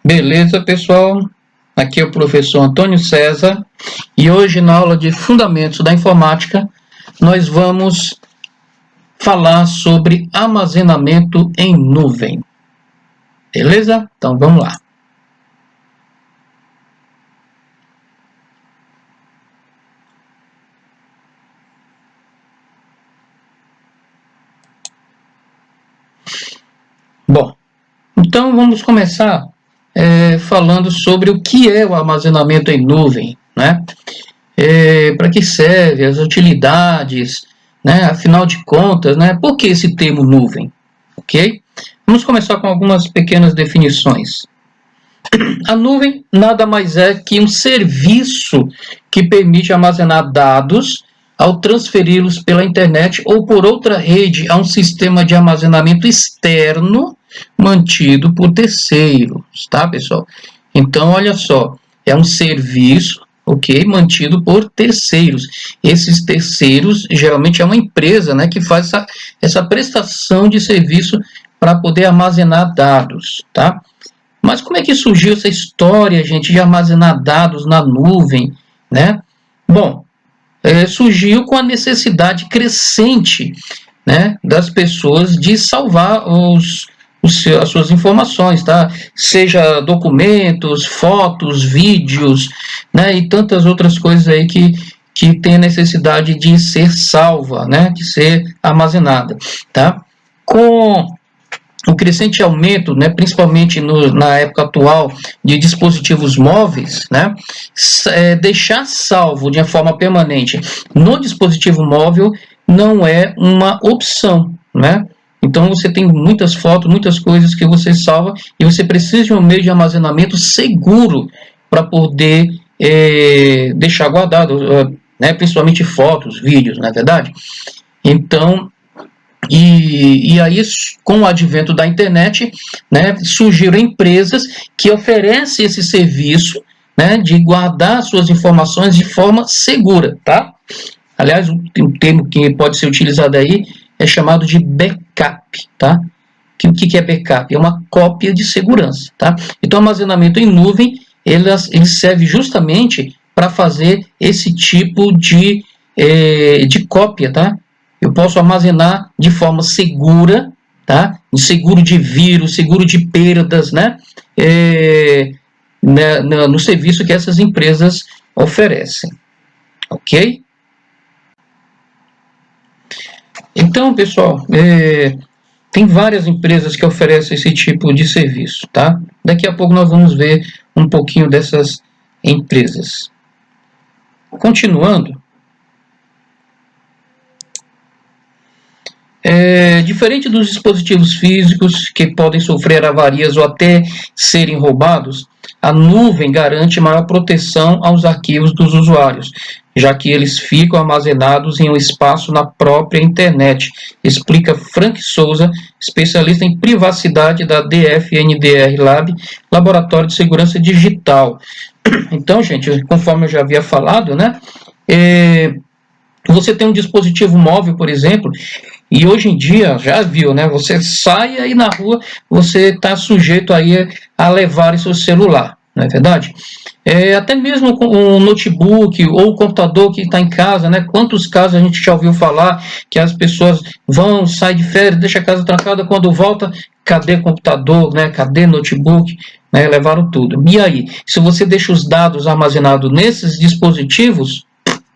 Beleza, pessoal? Aqui é o professor Antônio César e hoje na aula de Fundamentos da Informática nós vamos falar sobre armazenamento em nuvem. Beleza? Então vamos lá. Bom, então vamos começar falando sobre o que é o armazenamento em nuvem, né? Para que serve, as utilidades, né? Afinal de contas, né? Por que esse termo nuvem? Ok? Vamos começar com algumas pequenas definições. A nuvem nada mais é que um serviço que permite armazenar dados ao transferi-los pela internet ou por outra rede a um sistema de armazenamento externo mantido por terceiros, tá, pessoal? Então, olha só, é um serviço, ok, mantido por terceiros. Esses terceiros, geralmente, é uma empresa, né, que faz essa prestação de serviço para poder armazenar dados, tá? Mas como é que surgiu essa história, gente, de armazenar dados na nuvem, né? Bom, surgiu com a necessidade crescente, né, das pessoas de salvar as suas informações, tá? Seja documentos, fotos, vídeos, né, e tantas outras coisas aí que tem a necessidade de ser salva, né, de ser armazenada, tá? Com o crescente aumento, né, principalmente na época atual, de dispositivos móveis, né, deixar salvo de uma forma permanente no dispositivo móvel não é uma opção, né? Então você tem muitas fotos, muitas coisas que você salva e você precisa de um meio de armazenamento seguro para poder deixar guardado, né, principalmente fotos, vídeos, não é verdade? Então, e aí, com o advento da internet, né, surgiram empresas que oferecem esse serviço, né, de guardar suas informações de forma segura, tá? Aliás, um termo que pode ser utilizado aí é chamado de backup, tá? O que é backup? É uma cópia de segurança, tá? Então, o armazenamento em nuvem, ele serve justamente para fazer esse tipo de cópia, tá? Eu posso armazenar de forma segura, tá? Seguro de vírus, seguro de perdas, né? No serviço que essas empresas oferecem, ok? Então, pessoal, tem várias empresas que oferecem esse tipo de serviço, tá? Daqui a pouco nós vamos ver um pouquinho dessas empresas. Continuando, diferente dos dispositivos físicos que podem sofrer avarias ou até serem roubados, a nuvem garante maior proteção aos arquivos dos usuários, já que eles ficam armazenados em um espaço na própria internet, explica Frank Souza, especialista em privacidade da DFNDR Lab, Laboratório de Segurança Digital. Então, gente, conforme eu já havia falado, né, você tem um dispositivo móvel, por exemplo, e hoje em dia, já viu, né? Você sai aí na rua, você está sujeito aí a levar seu celular, não é verdade? Até mesmo com um notebook ou o computador que está em casa, né? Quantos casos a gente já ouviu falar que as pessoas saem de férias, deixam a casa trancada, quando volta, cadê computador, né? Cadê notebook? Né? Levaram tudo. E aí, se você deixa os dados armazenados nesses dispositivos,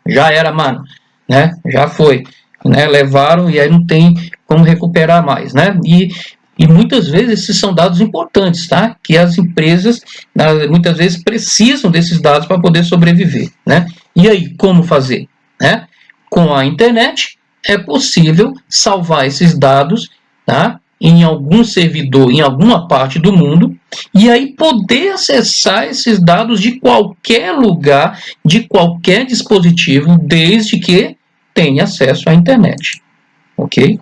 já era, mano, né? Já foi. Né, levaram e aí não tem como recuperar mais, né? E muitas vezes esses são dados importantes, tá? Que as empresas muitas vezes precisam desses dados para poder sobreviver, né? E aí, como fazer? Né? Com a internet é possível salvar esses dados, tá? Em algum servidor, em alguma parte do mundo, e aí poder acessar esses dados de qualquer lugar, de qualquer dispositivo, desde que tem acesso à internet, ok?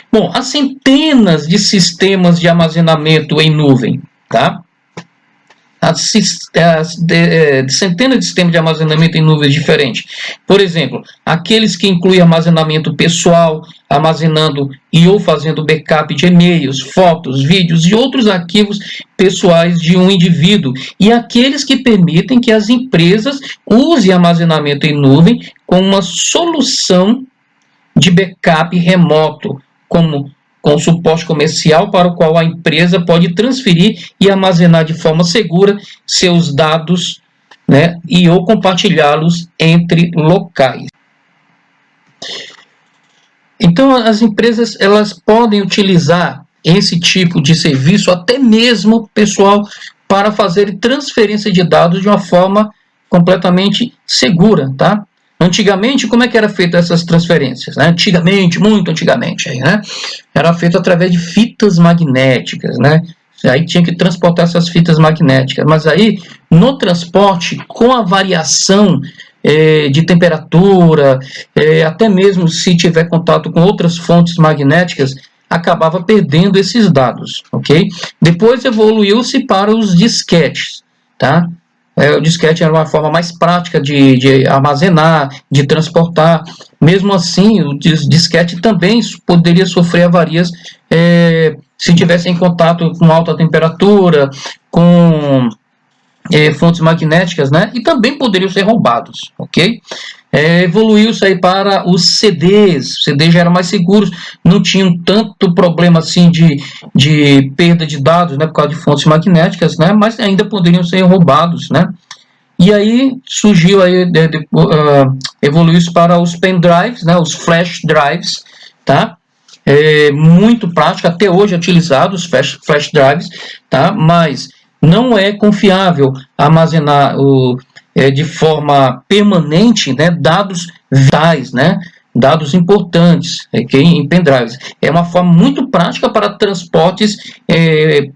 Bom, há centenas de sistemas de armazenamento em nuvem, tá? centenas de sistemas de armazenamento em nuvens diferentes. Por exemplo, aqueles que incluem armazenamento pessoal, armazenando e ou fazendo backup de e-mails, fotos, vídeos e outros arquivos pessoais de um indivíduo, e aqueles que permitem que as empresas usem armazenamento em nuvem como uma solução de backup remoto, com suporte comercial para o qual a empresa pode transferir e armazenar de forma segura seus dados, né, e ou compartilhá-los entre locais. Então, as empresas elas podem utilizar esse tipo de serviço, até mesmo, pessoal, para fazer transferência de dados de uma forma completamente segura, tá? Antigamente, como é que era feita essas transferências? Né? Antigamente, muito antigamente, né? Era feito através de fitas magnéticas, né? Aí tinha que transportar essas fitas magnéticas, mas aí, no transporte, com a variação de temperatura, até mesmo se tiver contato com outras fontes magnéticas, acabava perdendo esses dados, ok? Depois evoluiu-se para os disquetes, tá? O disquete era uma forma mais prática de armazenar, de transportar. Mesmo assim, o disquete também poderia sofrer avarias se tivesse em contato com alta temperatura, com fontes magnéticas, né? E também poderiam ser roubados, ok? Evoluiu-se aí para os CDs. Os CDs já eram mais seguros, não tinham tanto problema assim de perda de dados, né, por causa de fontes magnéticas, né, mas ainda poderiam ser roubados, né. E aí surgiu aí, evoluiu-se para os pendrives, né, os flash drives, tá? Muito prático, até hoje é utilizado os flash drives, tá? Mas não é confiável armazenar de forma permanente, né, dados vitais, né, dados importantes, em pendrives. É uma forma muito prática para transportes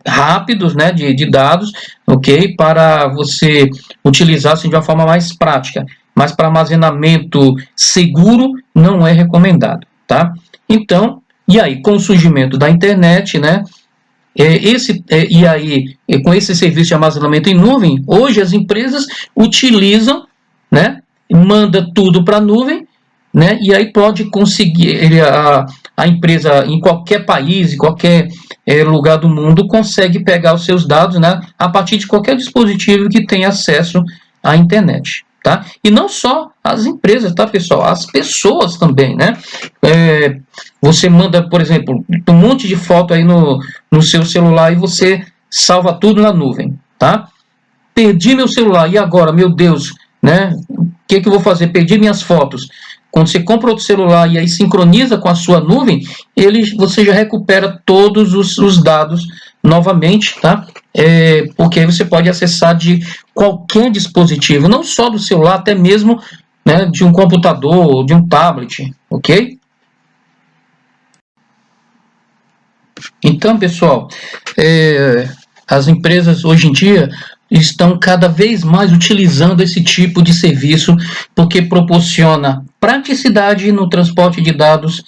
rápidos, né, de dados, ok, para você utilizar assim, de uma forma mais prática, mas para armazenamento seguro não é recomendado, tá? Então, e aí, com o surgimento da internet, né, com esse serviço de armazenamento em nuvem, hoje as empresas utilizam, né, manda tudo para a nuvem, né, e aí pode conseguir, a empresa em qualquer país, em qualquer lugar do mundo, consegue pegar os seus dados, né, a partir de qualquer dispositivo que tenha acesso à internet. Tá? E não só as empresas, tá, pessoal? As pessoas também, né? Você manda, por exemplo, um monte de foto aí no seu celular e você salva tudo na nuvem, tá? Perdi meu celular, e agora, meu Deus, né? O que eu vou fazer? Perdi minhas fotos. Quando você compra outro celular e aí sincroniza com a sua nuvem, você já recupera todos os dados novamente, tá? Porque aí você pode acessar de qualquer dispositivo, não só do celular, até mesmo, né, de um computador, de um tablet, ok? Então, pessoal, as empresas hoje em dia estão cada vez mais utilizando esse tipo de serviço porque proporciona praticidade no transporte de dados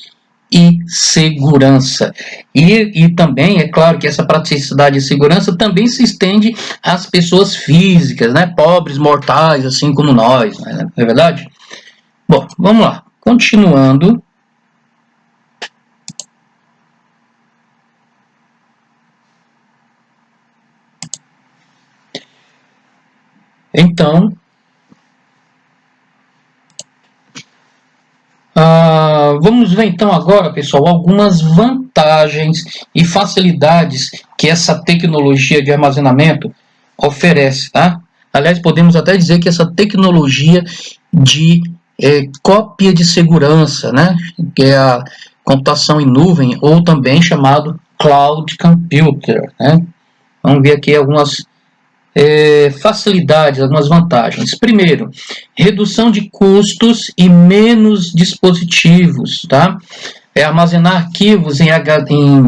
e segurança. E também, é claro que essa praticidade e segurança também se estende às pessoas físicas, né, pobres, mortais, assim como nós, né, não é verdade? Bom, vamos lá. Continuando. Então, vamos ver então agora, pessoal, algumas vantagens e facilidades que essa tecnologia de armazenamento oferece, tá? Aliás, podemos até dizer que essa tecnologia de cópia de segurança, né, que é a computação em nuvem, ou também chamado Cloud Computer, né? Vamos ver aqui algumas facilidades, algumas vantagens. Primeiro, redução de custos e menos dispositivos, tá? Armazenar arquivos em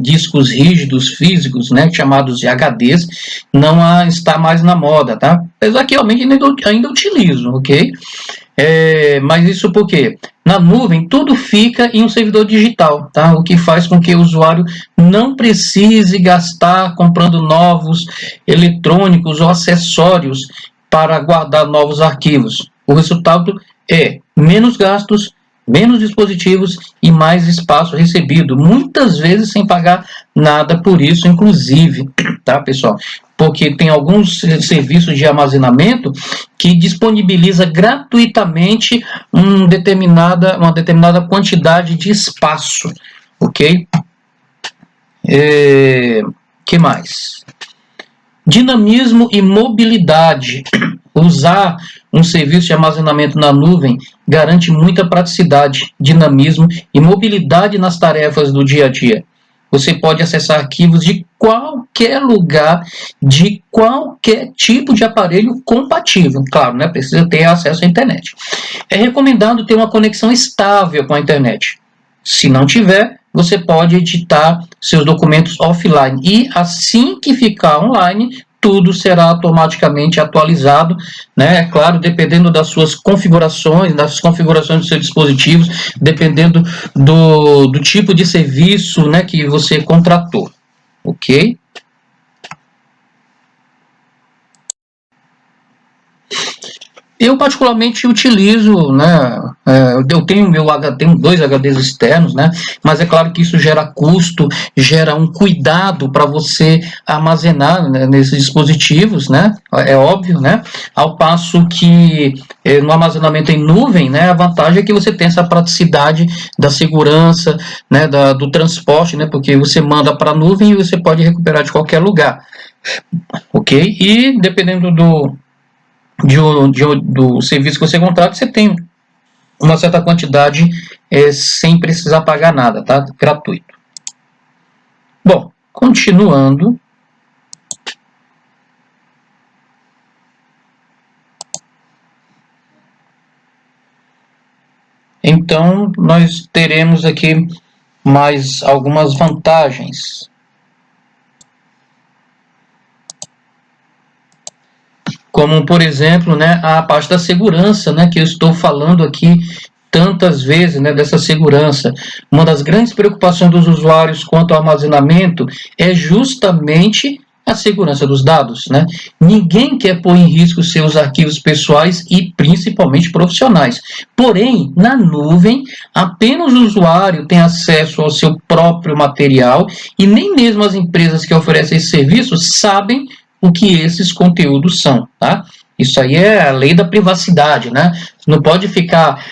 discos rígidos físicos, né, chamados de HDs, não está mais na moda, tá? Apesar que realmente ainda utilizo, ok? Mas isso por quê? Na nuvem, tudo fica em um servidor digital, tá? O que faz com que o usuário não precise gastar comprando novos eletrônicos ou acessórios para guardar novos arquivos. O resultado é menos gastos, menos dispositivos e mais espaço recebido, muitas vezes sem pagar nada por isso, inclusive, tá, pessoal? Porque tem alguns serviços de armazenamento que disponibiliza gratuitamente uma determinada quantidade de espaço, ok? Que mais? Dinamismo e mobilidade. Usar um serviço de armazenamento na nuvem garante muita praticidade, dinamismo e mobilidade nas tarefas do dia a dia. Você pode acessar arquivos de qualquer lugar, de qualquer tipo de aparelho compatível. Claro, né? Precisa ter acesso à internet. É recomendado ter uma conexão estável com a internet. Se não tiver, você pode editar seus documentos offline. E assim que ficar online, tudo será automaticamente atualizado, né? É claro, dependendo das suas configurações, das configurações dos seus dispositivos, dependendo do tipo de serviço, né, que você contratou, ok? Eu particularmente utilizo, né, eu tenho tenho 2 HDs externos, né, mas é claro que isso gera custo, gera um cuidado para você armazenar, né, nesses dispositivos, né, é óbvio, né, ao passo que no armazenamento em nuvem, né, a vantagem é que você tem essa praticidade da segurança, né, do transporte, né, porque você manda para a nuvem e você pode recuperar de qualquer lugar, ok? E dependendo do serviço que você contrata, você tem uma certa quantidade sem precisar pagar nada, tá? Gratuito. Bom, continuando. Então, nós teremos aqui mais algumas vantagens. Como, por exemplo, né, a parte da segurança, né, que eu estou falando aqui tantas vezes, né, dessa segurança. Uma das grandes preocupações dos usuários quanto ao armazenamento é justamente a segurança dos dados, né? Ninguém quer pôr em risco seus arquivos pessoais e principalmente profissionais. Porém, na nuvem, apenas o usuário tem acesso ao seu próprio material e nem mesmo as empresas que oferecem esse serviço sabem o que esses conteúdos são, tá? Isso aí é a lei da privacidade, né? Não pode ficar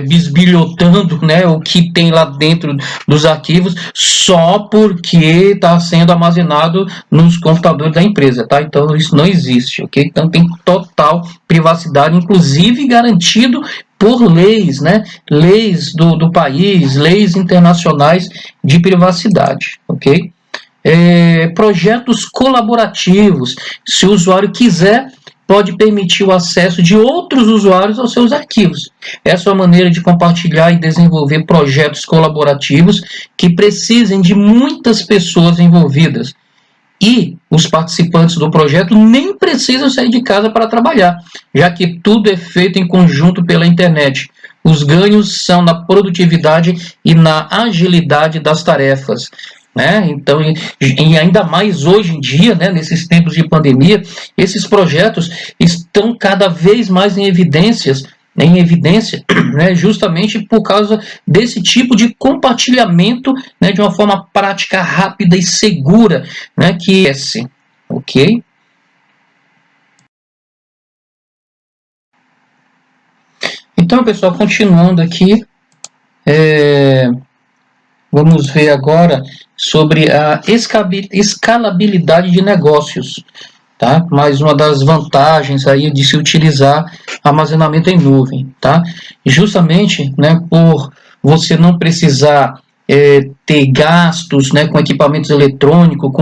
bisbilhotando, né, o que tem lá dentro dos arquivos só porque está sendo armazenado nos computadores da empresa, tá? Então isso não existe, ok? Então tem total privacidade, inclusive garantido por leis, né? Leis do país, leis internacionais de privacidade, ok? Projetos colaborativos. Se o usuário quiser, pode permitir o acesso de outros usuários aos seus arquivos. Essa é uma maneira de compartilhar e desenvolver projetos colaborativos que precisem de muitas pessoas envolvidas. E os participantes do projeto nem precisam sair de casa para trabalhar, já que tudo é feito em conjunto pela internet. Os ganhos são na produtividade e na agilidade das tarefas. Né? Então, e ainda mais hoje em dia, né, nesses tempos de pandemia, esses projetos estão cada vez mais em evidência, né, justamente por causa desse tipo de compartilhamento, né, de uma forma prática, rápida e segura, né, que é esse, ok? Então, pessoal, continuando aqui, vamos ver agora sobre a escalabilidade de negócios, tá? Mais uma das vantagens aí de se utilizar armazenamento em nuvem, tá? Justamente, né, por você não precisar ter gastos, né, com equipamentos eletrônicos,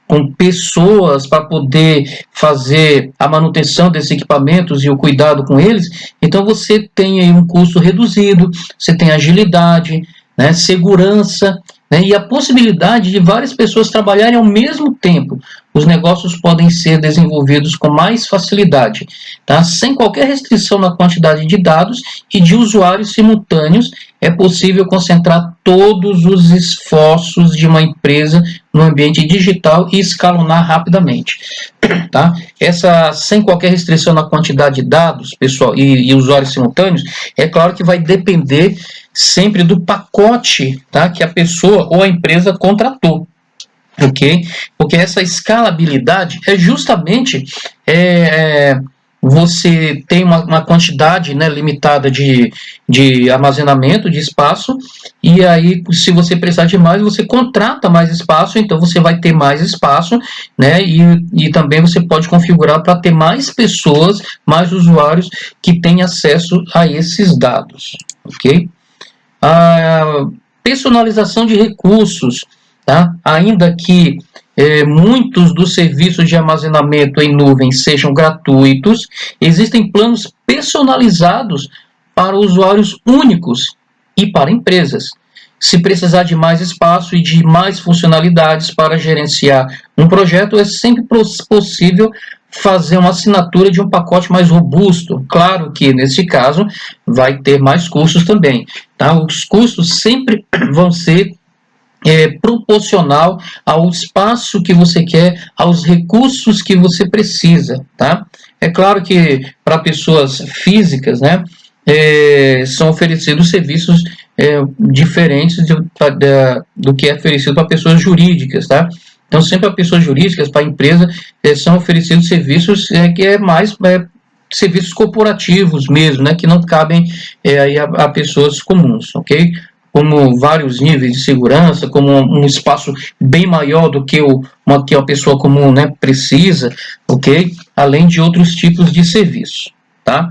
com pessoas para poder fazer a manutenção desses equipamentos e o cuidado com eles, então você tem aí um custo reduzido, você tem agilidade, né, segurança, né, e a possibilidade de várias pessoas trabalharem ao mesmo tempo. Os negócios podem ser desenvolvidos com mais facilidade, tá? Sem qualquer restrição na quantidade de dados e de usuários simultâneos, é possível concentrar todos os esforços de uma empresa no ambiente digital e escalonar rapidamente. Tá? Essa, sem qualquer restrição na quantidade de dados, pessoal, e usuários simultâneos, é claro que vai depender sempre do pacote, tá, que a pessoa ou a empresa contratou. Ok? Porque essa escalabilidade é justamente você tem uma quantidade, né, limitada de armazenamento, de espaço, e aí, se você precisar de mais, você contrata mais espaço, então você vai ter mais espaço, né, e também você pode configurar para ter mais pessoas, mais usuários que têm acesso a esses dados. Ok? A personalização de recursos, tá? Ainda que muitos dos serviços de armazenamento em nuvem sejam gratuitos, existem planos personalizados para usuários únicos e para empresas. Se precisar de mais espaço e de mais funcionalidades para gerenciar um projeto, é sempre possível fazer uma assinatura de um pacote mais robusto. Claro que, nesse caso, vai ter mais custos também. Tá? Os custos sempre vão ser proporcional ao espaço que você quer, aos recursos que você precisa, tá? É claro que para pessoas físicas, né, são oferecidos serviços diferentes do que é oferecido para pessoas jurídicas, tá? Então, sempre para pessoas jurídicas, para a empresa, são oferecidos serviços que é mais serviços corporativos mesmo, né, que não cabem aí a pessoas comuns, ok? Como vários níveis de segurança, como um espaço bem maior do que que a pessoa comum, né, precisa, ok? Além de outros tipos de serviço, tá?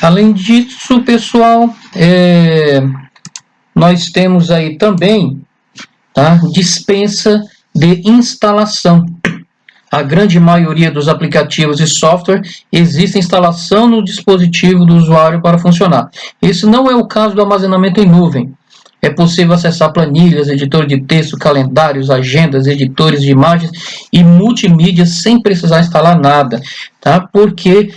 Além disso, pessoal, nós temos aí também, tá, dispensa de instalação. A grande maioria dos aplicativos e software existe instalação no dispositivo do usuário para funcionar. Esse não é o caso do armazenamento em nuvem. É possível acessar planilhas, editor de texto, calendários, agendas, editores de imagens e multimídia sem precisar instalar nada, tá? Porque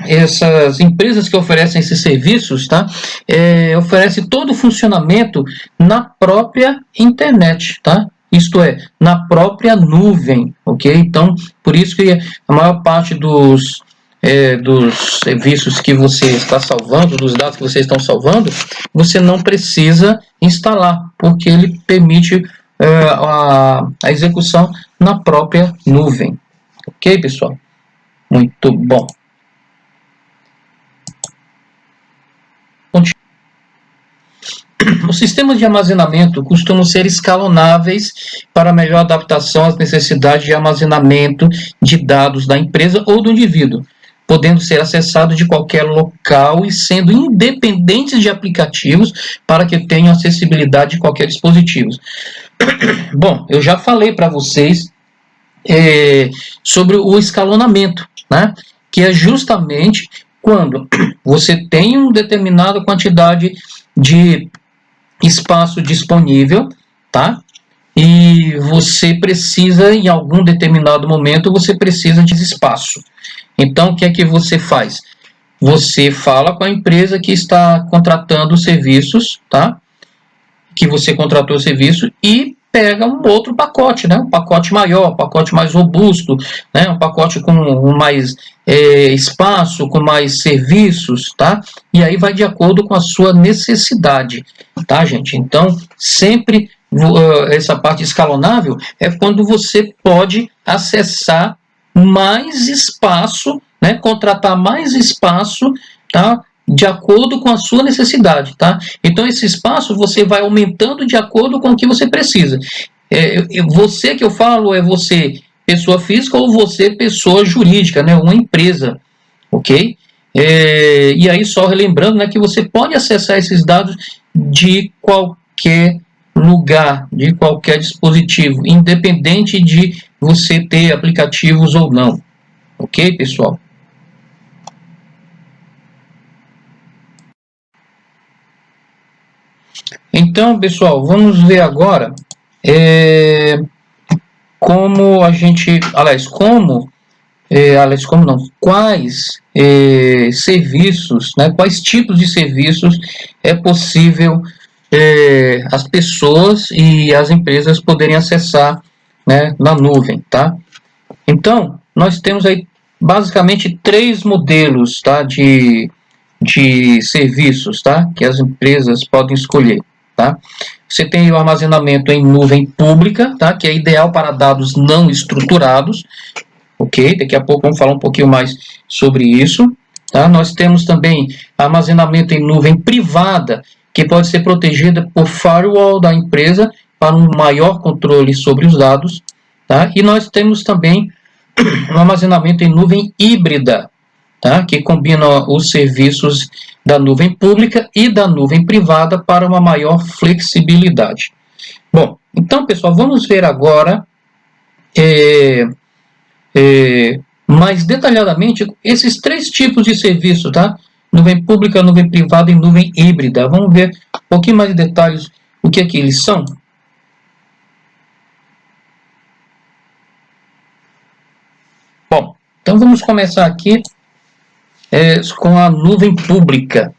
essas empresas que oferecem esses serviços, tá, oferecem todo o funcionamento na própria internet, tá? Isto é, na própria nuvem, ok? Então, por isso que a maior parte dos serviços que você está salvando, dos dados que vocês estão salvando, você não precisa instalar, porque ele permite a execução na própria nuvem. Ok, pessoal? Muito bom. Os sistemas de armazenamento costumam ser escalonáveis para melhor adaptação às necessidades de armazenamento de dados da empresa ou do indivíduo, podendo ser acessado de qualquer local e sendo independentes de aplicativos para que tenham acessibilidade de qualquer dispositivo. Bom, eu já falei para vocês sobre o escalonamento, né? Que é justamente quando você tem uma determinada quantidade de espaço disponível, tá? E você precisa, em algum determinado momento, você precisa de espaço. Então, o que é que você faz? Você fala com a empresa que está contratando serviços, tá? Que você contratou o serviço e pega um outro pacote, né? Um pacote maior, um pacote mais robusto, né? Um pacote com mais espaço, com mais serviços, tá? E aí vai de acordo com a sua necessidade, tá, gente? Então, sempre essa parte escalonável é quando você pode acessar mais espaço, né? Contratar mais espaço, tá? De acordo com a sua necessidade, tá? Então, esse espaço você vai aumentando de acordo com o que você precisa. Você que eu falo é você, pessoa física, ou você, pessoa jurídica, né? Uma empresa, ok? E aí, só relembrando, né, que você pode acessar esses dados de qualquer lugar, de qualquer dispositivo, independente de você ter aplicativos ou não. Ok, pessoal? Então, pessoal, vamos ver agora como a gente, como não, quais serviços, né, quais tipos de serviços é possível as pessoas e as empresas poderem acessar, né, na nuvem, tá? Então, nós temos aí basicamente 3 modelos, tá, de serviços, tá, que as empresas podem escolher, tá? Você tem o armazenamento em nuvem pública, tá, que é ideal para dados não estruturados, ok? Daqui a pouco vamos falar um pouquinho mais sobre isso, tá? Nós temos também armazenamento em nuvem privada, que pode ser protegida por firewall da empresa para um maior controle sobre os dados, tá? E nós temos também um armazenamento em nuvem híbrida, tá? Que combina os serviços da nuvem pública e da nuvem privada para uma maior flexibilidade. Bom, então, pessoal, vamos ver agora mais detalhadamente esses 3 tipos de serviço, tá? Nuvem pública, nuvem privada e nuvem híbrida. Vamos ver um pouquinho mais de detalhes o que é que eles são. Bom, então vamos começar aqui com a nuvem pública.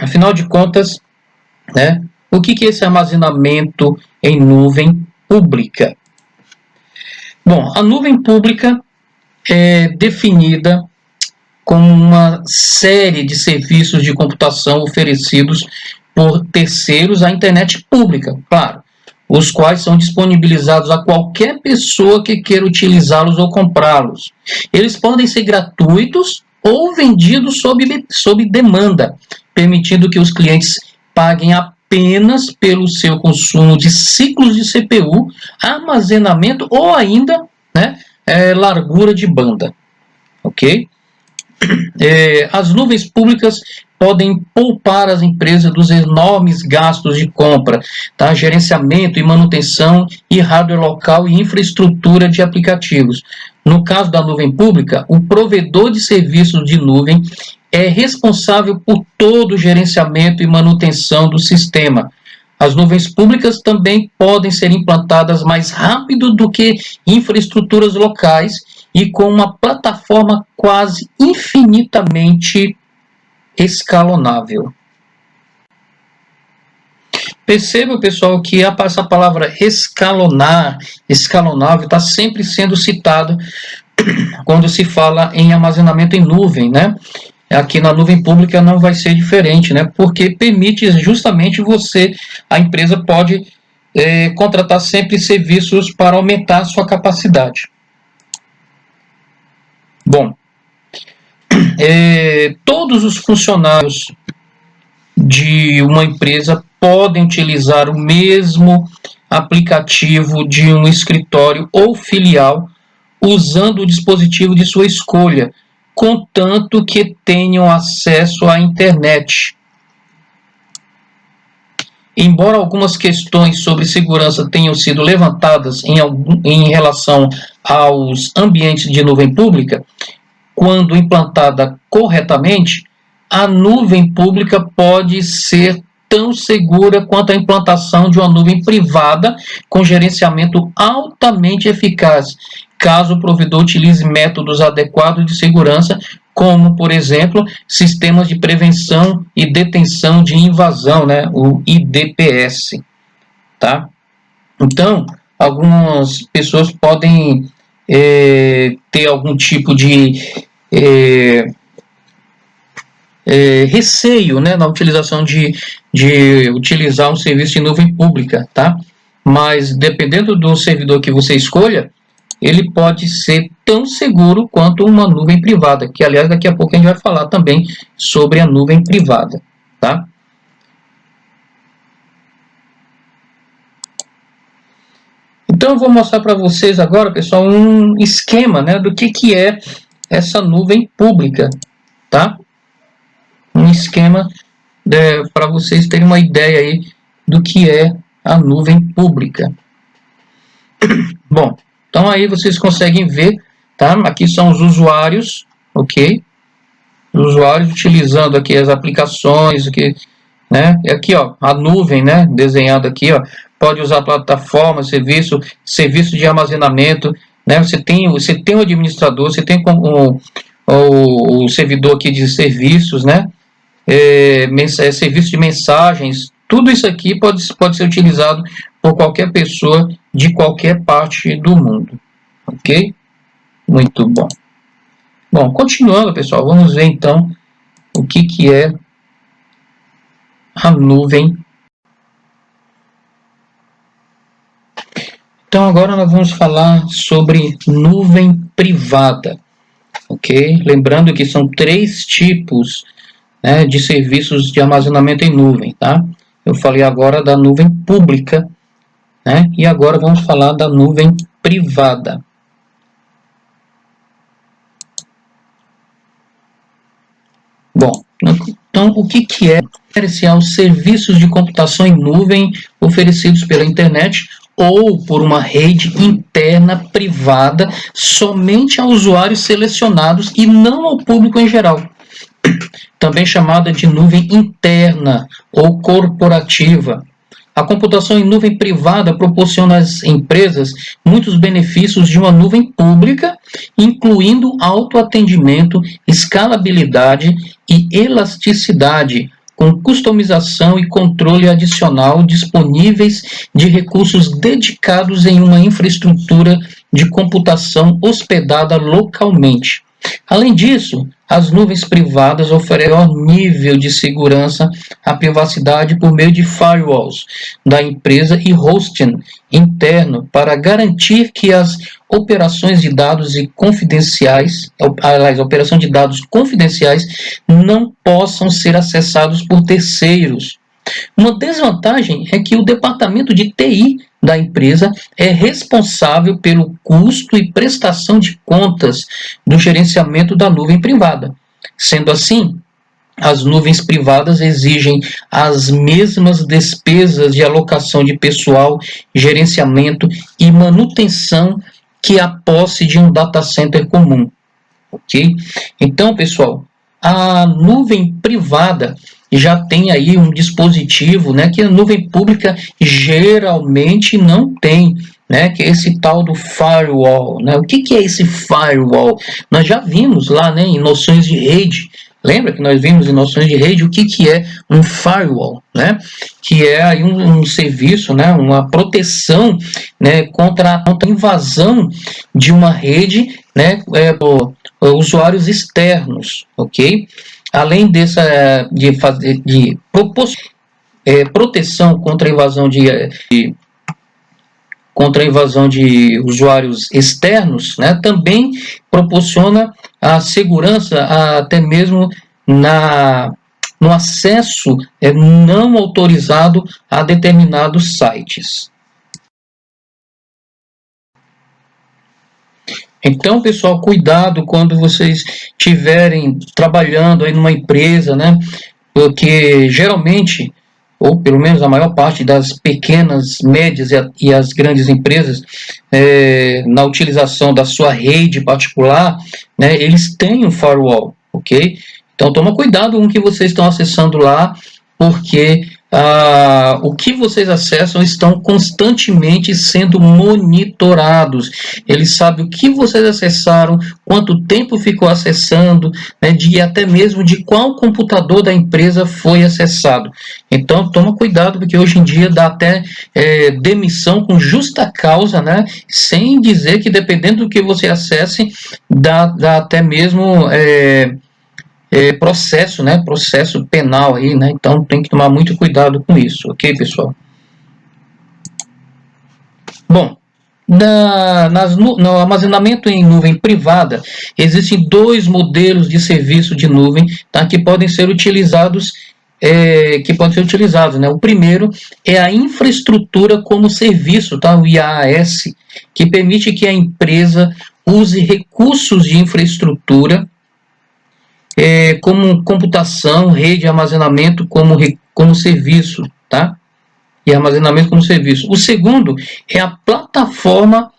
Afinal de contas, né, o que é esse armazenamento em nuvem pública? Bom, a nuvem pública é definida como uma série de serviços de computação oferecidos por terceiros à internet pública, claro, os quais são disponibilizados a qualquer pessoa que queira utilizá-los ou comprá-los. Eles podem ser gratuitos ou vendidos sob demanda, permitindo que os clientes paguem apenas pelo seu consumo de ciclos de CPU, armazenamento ou ainda, né, largura de banda. Ok? As nuvens públicas podem poupar as empresas dos enormes gastos de compra, tá? Gerenciamento e manutenção e hardware local e infraestrutura de aplicativos. No caso da nuvem pública, o provedor de serviços de nuvem é responsável por todo o gerenciamento e manutenção do sistema. As nuvens públicas também podem ser implantadas mais rápido do que infraestruturas locais e com uma plataforma quase infinitamente escalonável. Perceba, pessoal, que essa palavra escalonável, está sempre sendo citado quando se fala em armazenamento em nuvem, né? Aqui na nuvem pública não vai ser diferente, né? Porque permite justamente a empresa pode contratar sempre serviços para aumentar a sua capacidade. Bom, todos os funcionários de uma empresa podem utilizar o mesmo aplicativo de um escritório ou filial usando o dispositivo de sua escolha, contanto que tenham acesso à internet. Embora algumas questões sobre segurança tenham sido levantadas em relação aos ambientes de nuvem pública, quando implantada corretamente, a nuvem pública pode ser tão segura quanto a implantação de uma nuvem privada com gerenciamento altamente eficaz, caso o provedor utilize métodos adequados de segurança, como, por exemplo, sistemas de prevenção e detenção de invasão, né, o IDPS. Tá? Então, algumas pessoas podem ter algum tipo de receio, né, na utilização de utilizar um serviço de nuvem pública, tá? Mas dependendo do servidor que você escolha, ele pode ser tão seguro quanto uma nuvem privada, que aliás daqui a pouco a gente vai falar também sobre a nuvem privada, tá? Então eu vou mostrar para vocês agora, pessoal, um esquema, né, do que é essa nuvem pública, tá? Um esquema para vocês terem uma ideia aí do que é a nuvem pública. Bom, então aí vocês conseguem ver, tá? Aqui são os usuários, ok? Os usuários utilizando aqui as aplicações, aqui, né? E aqui, ó, a nuvem, né, desenhado aqui, ó, pode usar plataforma, serviço de armazenamento, né? Você tem o administrador, você tem o servidor aqui de serviços, né? Serviço de mensagens, tudo isso aqui pode ser utilizado por qualquer pessoa de qualquer parte do mundo, ok? Muito bom. Bom, continuando, pessoal, vamos ver então o que é a nuvem. Então agora nós vamos falar sobre nuvem privada, ok? Lembrando que são 3 tipos, né, de serviços de armazenamento em nuvem, tá? Eu falei agora da nuvem pública, né? E agora vamos falar da nuvem privada. Bom, então o que é os serviços de computação em nuvem oferecidos pela internet ou por uma rede interna privada somente a usuários selecionados e não ao público em geral, também chamada de nuvem interna ou corporativa. A computação em nuvem privada proporciona às empresas muitos benefícios de uma nuvem pública, incluindo autoatendimento, escalabilidade e elasticidade, com customização e controle adicional disponíveis de recursos dedicados em uma infraestrutura de computação hospedada localmente. Além disso, as nuvens privadas oferecem maior nível de segurança à privacidade por meio de firewalls da empresa e hosting interno para garantir que as operações de dados confidenciais não possam ser acessados por terceiros. Uma desvantagem é que o departamento de TI da empresa é responsável pelo custo e prestação de contas do gerenciamento da nuvem privada. Sendo assim, as nuvens privadas exigem as mesmas despesas de alocação de pessoal, gerenciamento e manutenção que a posse de um data center comum. Ok? Então, pessoal, a nuvem privada já tem aí um dispositivo, né, que a nuvem pública geralmente não tem, né, que é esse tal do firewall, né? O que é esse firewall? Nós já vimos lá, né, em noções de rede. Lembra que nós vimos em noções de rede o que é um firewall, né? Que é aí um serviço, né, uma proteção, né, contra a invasão de uma rede, né, por usuários externos, ok? Além de proporcionar proteção contra a invasão de usuários externos, né, também proporciona a segurança até mesmo no acesso não autorizado a determinados sites. Então, pessoal, cuidado quando vocês estiverem trabalhando aí numa empresa, né? Porque geralmente, ou pelo menos a maior parte das pequenas, médias e as grandes empresas, na utilização da sua rede particular, né, eles têm um firewall, ok? Então, toma cuidado com o que vocês estão acessando lá, porque o que vocês acessam estão constantemente sendo monitorados. Eles sabem o que vocês acessaram, quanto tempo ficou acessando, né, até mesmo de qual computador da empresa foi acessado. Então, toma cuidado, porque hoje em dia dá até demissão com justa causa, né, sem dizer que dependendo do que você acesse, dá até mesmo processo, né? Processo penal aí, né? Então tem que tomar muito cuidado com isso, ok, pessoal? Bom, no armazenamento em nuvem privada, existem 2 modelos de serviço de nuvem, tá, que podem ser utilizados, né? O primeiro é a infraestrutura como serviço, tá? O IaaS, que permite que a empresa use recursos de infraestrutura como computação, rede e armazenamento como serviço, tá? E armazenamento como serviço. O segundo é a plataforma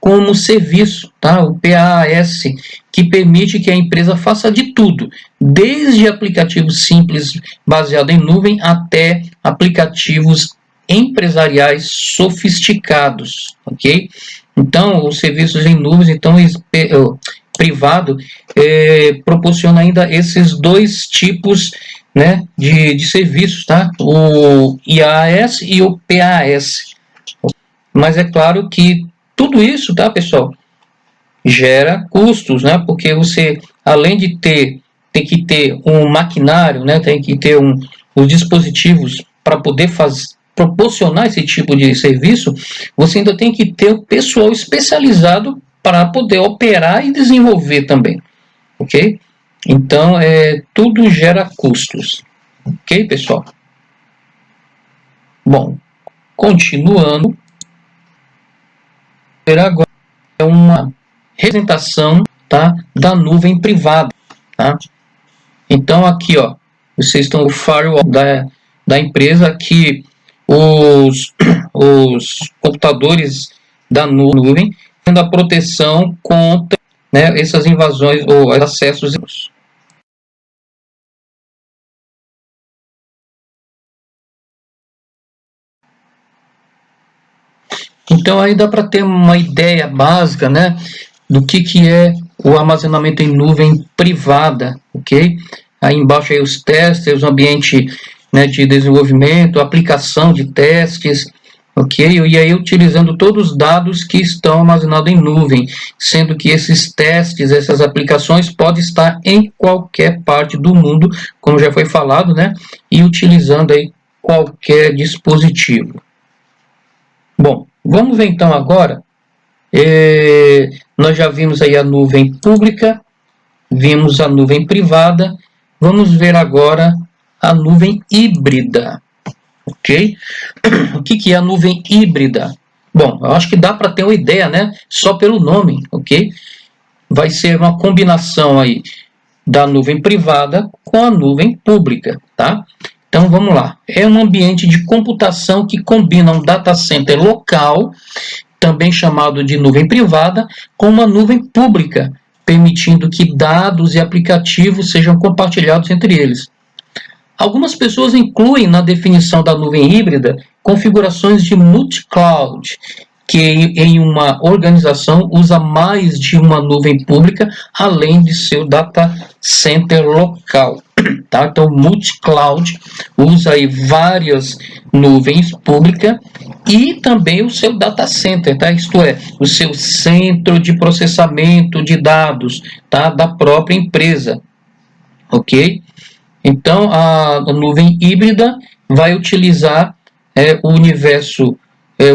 como serviço, tá? O PaaS, que permite que a empresa faça de tudo, desde aplicativos simples baseados em nuvem até aplicativos empresariais sofisticados, ok? Então, os serviços em nuvens, então, privado, proporciona ainda esses dois tipos, né, de serviços, tá? O IaaS e o PaaS. Mas é claro que tudo isso, tá, pessoal, gera custos, né? Porque você, além de tem que ter um maquinário, né? Tem que ter os dispositivos para poder proporcionar esse tipo de serviço, você ainda tem que ter o pessoal especializado para poder operar e desenvolver também, ok? Então, tudo gera custos, ok, pessoal? Bom, continuando, agora é uma representação, tá, da nuvem privada, tá? Então aqui, ó, vocês estão o firewall da empresa, aqui os computadores da nuvem, tendo a proteção contra, né, essas invasões ou acessos. Então aí dá para ter uma ideia básica, né, do que é o armazenamento em nuvem privada, ok? Aí embaixo aí os testes, o ambiente, né, de desenvolvimento, aplicação de testes, ok? E aí utilizando todos os dados que estão armazenados em nuvem, sendo que esses testes, essas aplicações podem estar em qualquer parte do mundo, como já foi falado, né? E utilizando aí qualquer dispositivo. Bom, vamos ver então agora. Nós já vimos aí a nuvem pública, vimos a nuvem privada, vamos ver agora a nuvem híbrida, ok? O que é a nuvem híbrida? Bom, eu acho que dá para ter uma ideia, né? Só pelo nome, ok? Vai ser uma combinação aí da nuvem privada com a nuvem pública, tá? Então vamos lá. É um ambiente de computação que combina um data center local, também chamado de nuvem privada, com uma nuvem pública, permitindo que dados e aplicativos sejam compartilhados entre eles. Algumas pessoas incluem na definição da nuvem híbrida configurações de multi-cloud, que em uma organização usa mais de uma nuvem pública, além de seu data center local. Tá? Então, multi-cloud usa aí várias nuvens públicas e também o seu data center, tá? Isto é, o seu centro de processamento de dados, tá? Da própria empresa, ok? Então, a nuvem híbrida vai utilizar o universo,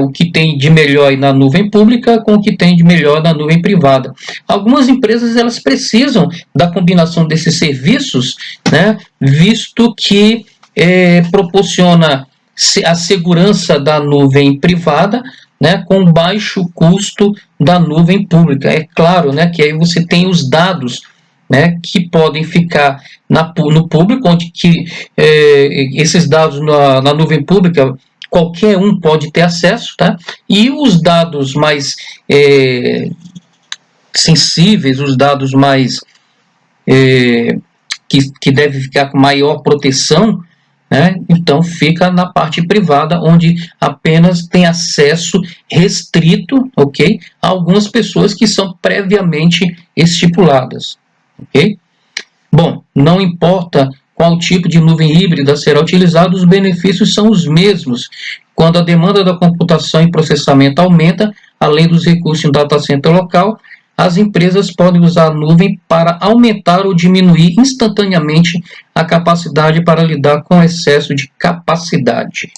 o que tem de melhor na nuvem pública com o que tem de melhor na nuvem privada. Algumas empresas elas precisam da combinação desses serviços, né, visto que proporciona a segurança da nuvem privada, né, com baixo custo da nuvem pública. É claro, né, que aí você tem os dados, né, que podem ficar no público, onde que esses dados na nuvem pública qualquer um pode ter acesso, tá? E os dados mais sensíveis, os dados mais que devem ficar com maior proteção, né? Então fica na parte privada, onde apenas tem acesso restrito, ok? A algumas pessoas que são previamente estipuladas, ok? Bom, não importa qual tipo de nuvem híbrida será utilizado, os benefícios são os mesmos. Quando a demanda da computação e processamento aumenta, além dos recursos em data center local, as empresas podem usar a nuvem para aumentar ou diminuir instantaneamente a capacidade para lidar com excesso de capacidade.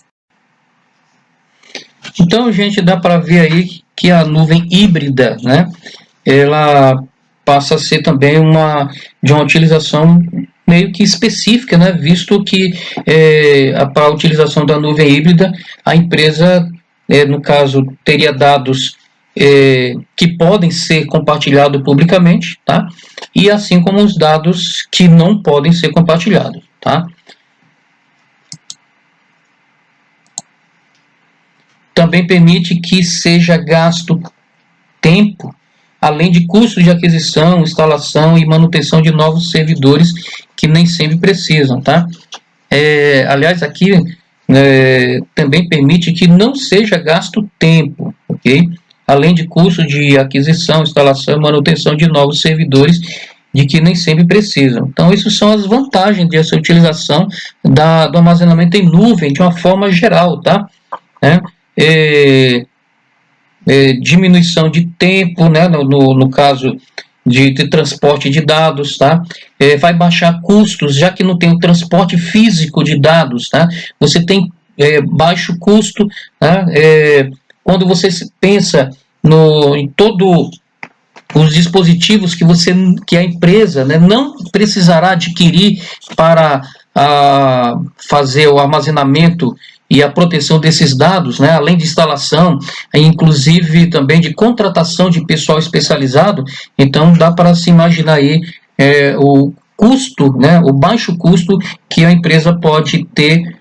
Então, gente, dá para ver aí que a nuvem híbrida, né, ela passa a ser também de uma utilização meio que específica, né, visto que para a utilização da nuvem híbrida, a empresa, no caso, teria dados que podem ser compartilhados publicamente, tá? E assim como os dados que não podem ser compartilhados, tá? Também permite que seja gasto tempo, além de custos de aquisição, instalação e manutenção de novos servidores que nem sempre precisam, tá? Aliás, aqui também permite que não seja gasto tempo, ok? Além de custo de aquisição, instalação e manutenção de novos servidores de que nem sempre precisam. Então, isso são as vantagens dessa utilização do armazenamento em nuvem de uma forma geral, tá? Diminuição de tempo, né? No caso de transporte de dados, tá? Vai baixar custos, já que não tem o transporte físico de dados, tá? Você tem baixo custo, tá? Quando você pensa em todo os dispositivos que a empresa, né, não precisará adquirir para fazer o armazenamento e a proteção desses dados, né, além de instalação, inclusive também de contratação de pessoal especializado. Então dá para se imaginar aí o custo, né, o baixo custo que a empresa pode ter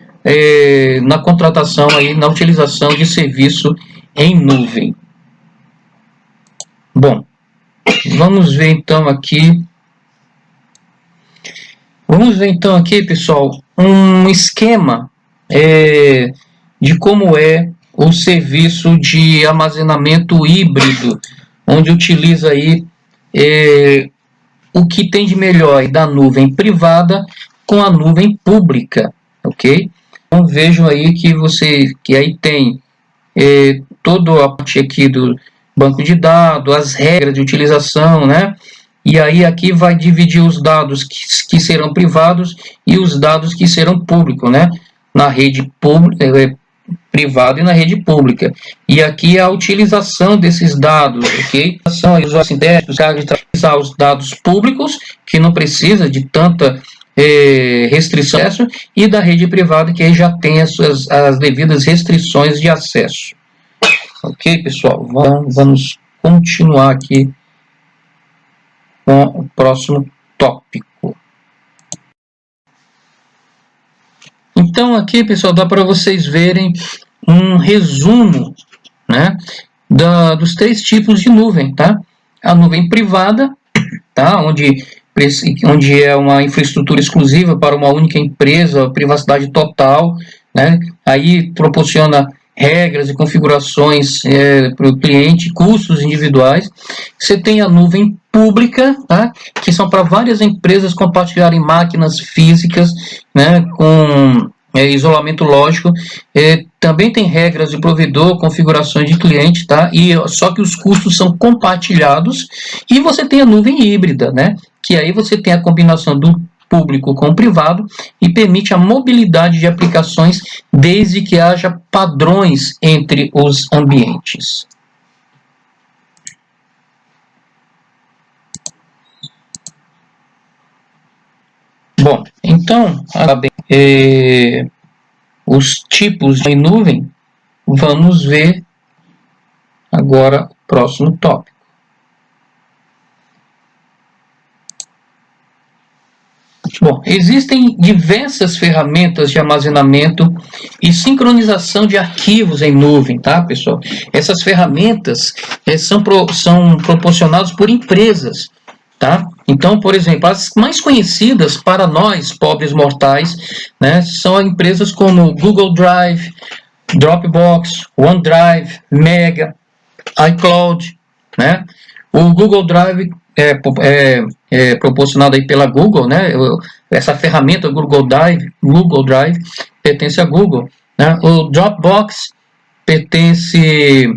na contratação, aí, na utilização de serviço em nuvem. Bom, vamos ver então aqui, pessoal, um esquema de como é o serviço de armazenamento híbrido, onde utiliza aí o que tem de melhor da nuvem privada com a nuvem pública, ok? Então vejam aí que aí tem toda a parte aqui do banco de dados, as regras de utilização, né? E aí aqui vai dividir os dados que serão privados e os dados que serão públicos, né? Na rede privada e na rede pública. E aqui a utilização desses dados, ok? São os sintéticos, utilizar os dados públicos, que não precisa de tanta restrição de acesso, e da rede privada, que aí já tem as devidas restrições de acesso. Ok, pessoal? Vamos continuar aqui com o próximo tópico. Então, aqui, pessoal, dá para vocês verem um resumo, né, dos 3 tipos de nuvem, tá? A nuvem privada, tá? Onde é uma infraestrutura exclusiva para uma única empresa, privacidade total, né? Aí proporciona regras e configurações para o cliente, custos individuais. Você tem a nuvem pública, tá? Que são para várias empresas compartilharem máquinas físicas, né? Com isolamento lógico. Também tem regras de provedor, configurações de cliente, tá? Só que os custos são compartilhados. E você tem a nuvem híbrida, né? Que aí você tem a combinação do público com o privado e permite a mobilidade de aplicações desde que haja padrões entre os ambientes. Bom, então, os tipos de nuvem, vamos ver agora o próximo tópico. Bom, existem diversas ferramentas de armazenamento e sincronização de arquivos em nuvem, tá, pessoal? Essas ferramentas são proporcionadas por empresas, tá? Então, por exemplo, as mais conhecidas para nós, pobres mortais, né, são empresas como Google Drive, Dropbox, OneDrive, Mega, iCloud, né? O Google Drive proporcionado aí pela Google, né? Essa ferramenta Google Drive pertence a Google, né? O Dropbox pertence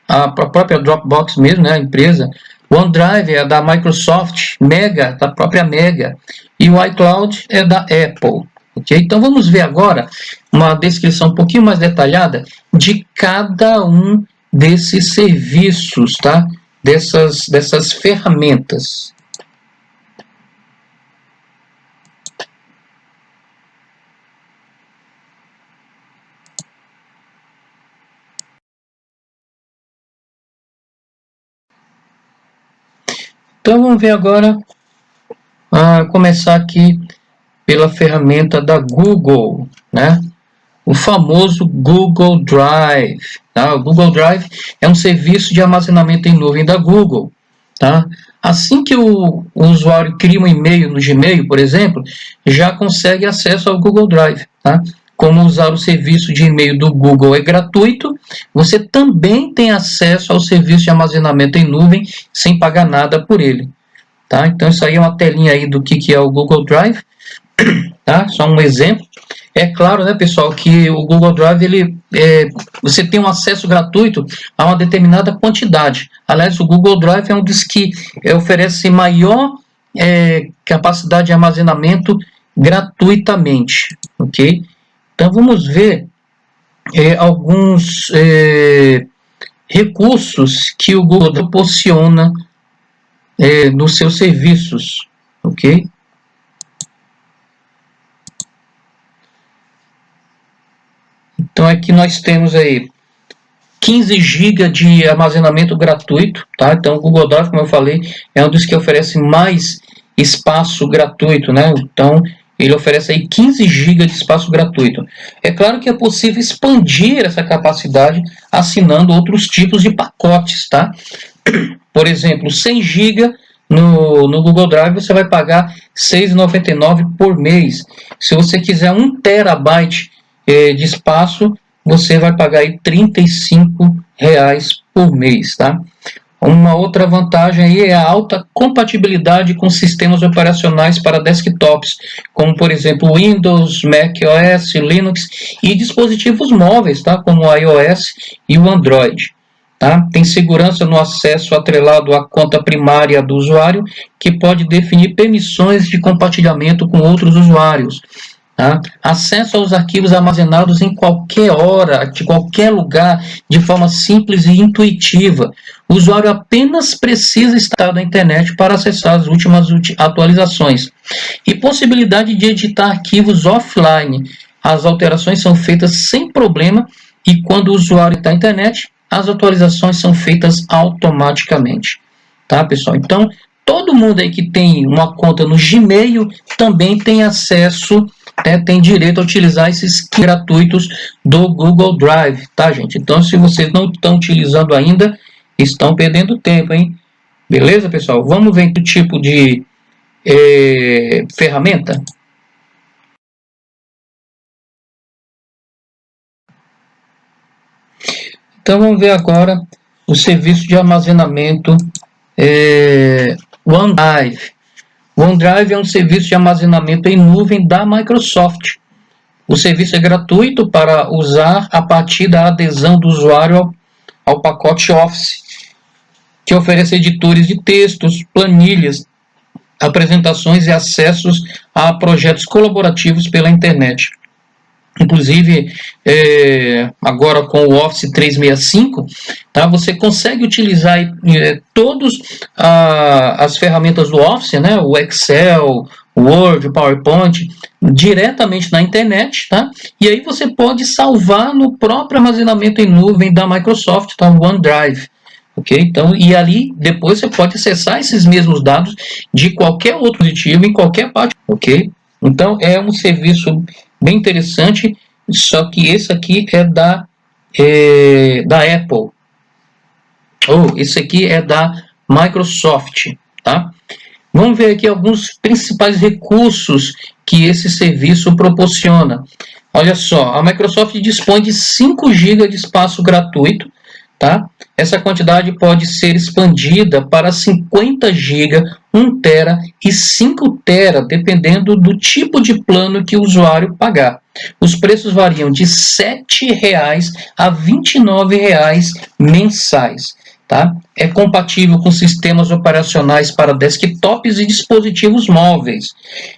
à própria Dropbox mesmo, né? A empresa. O OneDrive é da Microsoft, Mega da própria Mega, e o iCloud é da Apple. Okay? Então vamos ver agora uma descrição um pouquinho mais detalhada de cada um desses serviços, tá? Dessas ferramentas. Então vamos ver agora, começar aqui pela ferramenta da Google, né? o famoso Google Drive. Tá? O Google Drive é um serviço de armazenamento em nuvem da Google. Tá? Assim que o usuário cria um e-mail no Gmail, por exemplo, já consegue acesso ao Google Drive. Tá? Como usar o serviço de e-mail do Google é gratuito, você também tem acesso ao serviço de armazenamento em nuvem sem pagar nada por ele. Tá? Então, isso aí é uma telinha aí do que é o Google Drive. Tá? Só um exemplo. É claro, né, pessoal, que o Google Drive você tem um acesso gratuito a uma determinada quantidade. Aliás, o Google Drive é um dos que oferece maior capacidade de armazenamento gratuitamente. Ok? Então, vamos ver alguns recursos que o Google proporciona nos seus serviços. Ok? Então, aqui nós temos aí 15 GB de armazenamento gratuito, tá? Então, o Google Drive, como eu falei, é um dos que oferece mais espaço gratuito, né? Então, ele oferece aí 15 GB de espaço gratuito. É claro que é possível expandir essa capacidade assinando outros tipos de pacotes, tá? Por exemplo, 100 GB no Google Drive você vai pagar R$ 6,99 por mês. Se você quiser 1 TB de espaço, você vai pagar aí R$ 35 por mês, tá? Uma outra vantagem aí é a alta compatibilidade com sistemas operacionais para desktops, como por exemplo Windows, macOS, Linux e dispositivos móveis, tá? Como o iOS e o Android. Tá? Tem segurança no acesso atrelado à conta primária do usuário, que pode definir permissões de compartilhamento com outros usuários. Tá? Acesso aos arquivos armazenados em qualquer hora, de qualquer lugar, de forma simples e intuitiva. O usuário apenas precisa estar na internet para acessar as últimas atualizações. E possibilidade de editar arquivos offline. As alterações são feitas sem problema e quando o usuário está na internet, as atualizações são feitas automaticamente. Tá, pessoal? Então, todo mundo aí que tem uma conta no Gmail também tem acesso, tem direito a utilizar esses gratuitos do Google Drive, tá, gente? Então, se vocês não estão utilizando ainda, estão perdendo tempo, hein? Beleza, pessoal? Vamos ver que tipo de ferramenta? Então, vamos ver agora o serviço de armazenamento OneDrive. OneDrive é um serviço de armazenamento em nuvem da Microsoft. O serviço é gratuito para usar a partir da adesão do usuário ao pacote Office, que oferece editores de textos, planilhas, apresentações e acessos a projetos colaborativos pela internet. Inclusive, agora com o Office 365, tá, você consegue utilizar todas as ferramentas do Office, né, o Excel, o Word, o PowerPoint, diretamente na internet, tá? E aí você pode salvar no próprio armazenamento em nuvem da Microsoft, tá, o OneDrive. Okay? Então, e ali depois você pode acessar esses mesmos dados de qualquer outro dispositivo em qualquer parte. Ok? Então, é um serviço bem interessante, só que esse aqui é da Apple. Esse aqui é da Microsoft, tá? Vamos ver aqui alguns principais recursos que esse serviço proporciona. Olha só, a Microsoft dispõe de 5 GB de espaço gratuito, tá? Essa quantidade pode ser expandida para 50 GB, 1 TB e 5 TB, dependendo do tipo de plano que o usuário pagar. Os preços variam de R$ 7,00 a R$ 29,00 mensais. Tá? É compatível com sistemas operacionais para desktops e dispositivos móveis.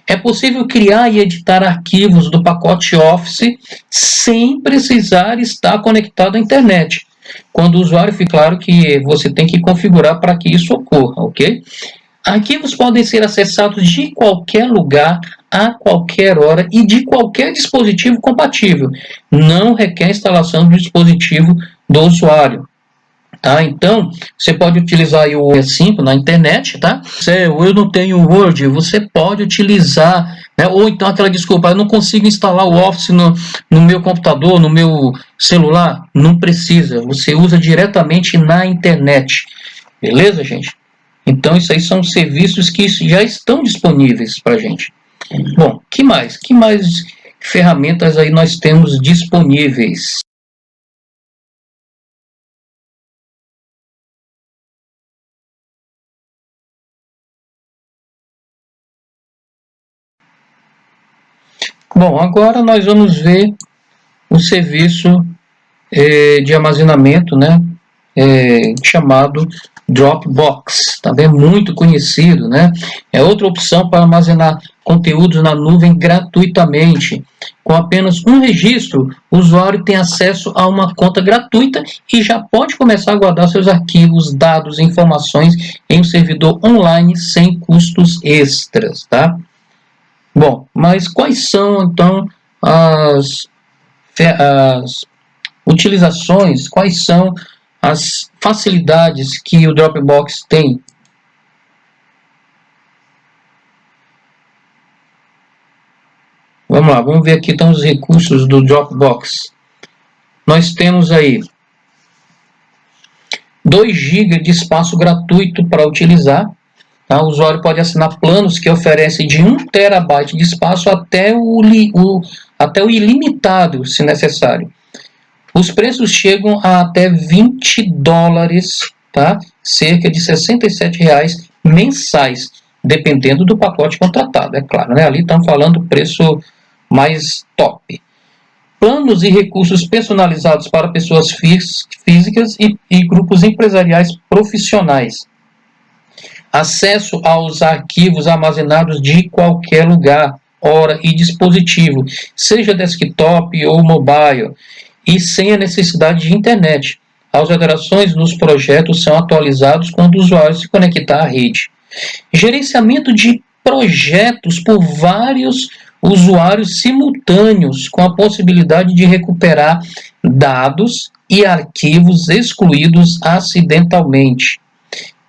É possível criar e editar arquivos do pacote Office sem precisar estar conectado à internet. Quando o usuário fica claro que você tem que configurar para que isso ocorra, ok? Arquivos podem ser acessados de qualquer lugar, a qualquer hora e de qualquer dispositivo compatível. Não requer instalação do dispositivo do usuário. Tá? Então, você pode utilizar o E5 na internet, tá? Eu não tenho Word, você pode utilizar né? Ou então aquela desculpa, eu não consigo instalar o Office no meu computador, no meu celular. Não precisa, você usa diretamente na internet. Beleza, gente? Então, isso aí são serviços que já estão disponíveis para a gente. Bom, que mais? Que mais ferramentas aí nós temos disponíveis? Bom, agora nós vamos ver o serviço de armazenamento, né, chamado Dropbox, também muito conhecido, né? É outra opção para armazenar conteúdos na nuvem gratuitamente. Com apenas um registro, o usuário tem acesso a uma conta gratuita e já pode começar a guardar seus arquivos, dados e informações em um servidor online sem custos extras, tá? Bom, mas quais são então as utilizações, quais são as facilidades que o Dropbox tem? Vamos lá, vamos ver aqui então os recursos do Dropbox. Nós temos aí 2 GB de espaço gratuito para utilizar. Tá? O usuário pode assinar planos que oferecem de 1 TB de espaço até o ilimitado, se necessário. Os preços chegam a até $20, tá? Cerca de R$ 67 mensais, dependendo do pacote contratado, é claro, né? Ali estamos falando do preço mais top. Planos e recursos personalizados para pessoas físicas e grupos empresariais profissionais. Acesso aos arquivos armazenados de qualquer lugar, hora e dispositivo, seja desktop ou mobile, e sem a necessidade de internet. As alterações nos projetos são atualizados quando o usuário se conectar à rede. Gerenciamento de projetos por vários usuários simultâneos, com a possibilidade de recuperar dados e arquivos excluídos acidentalmente.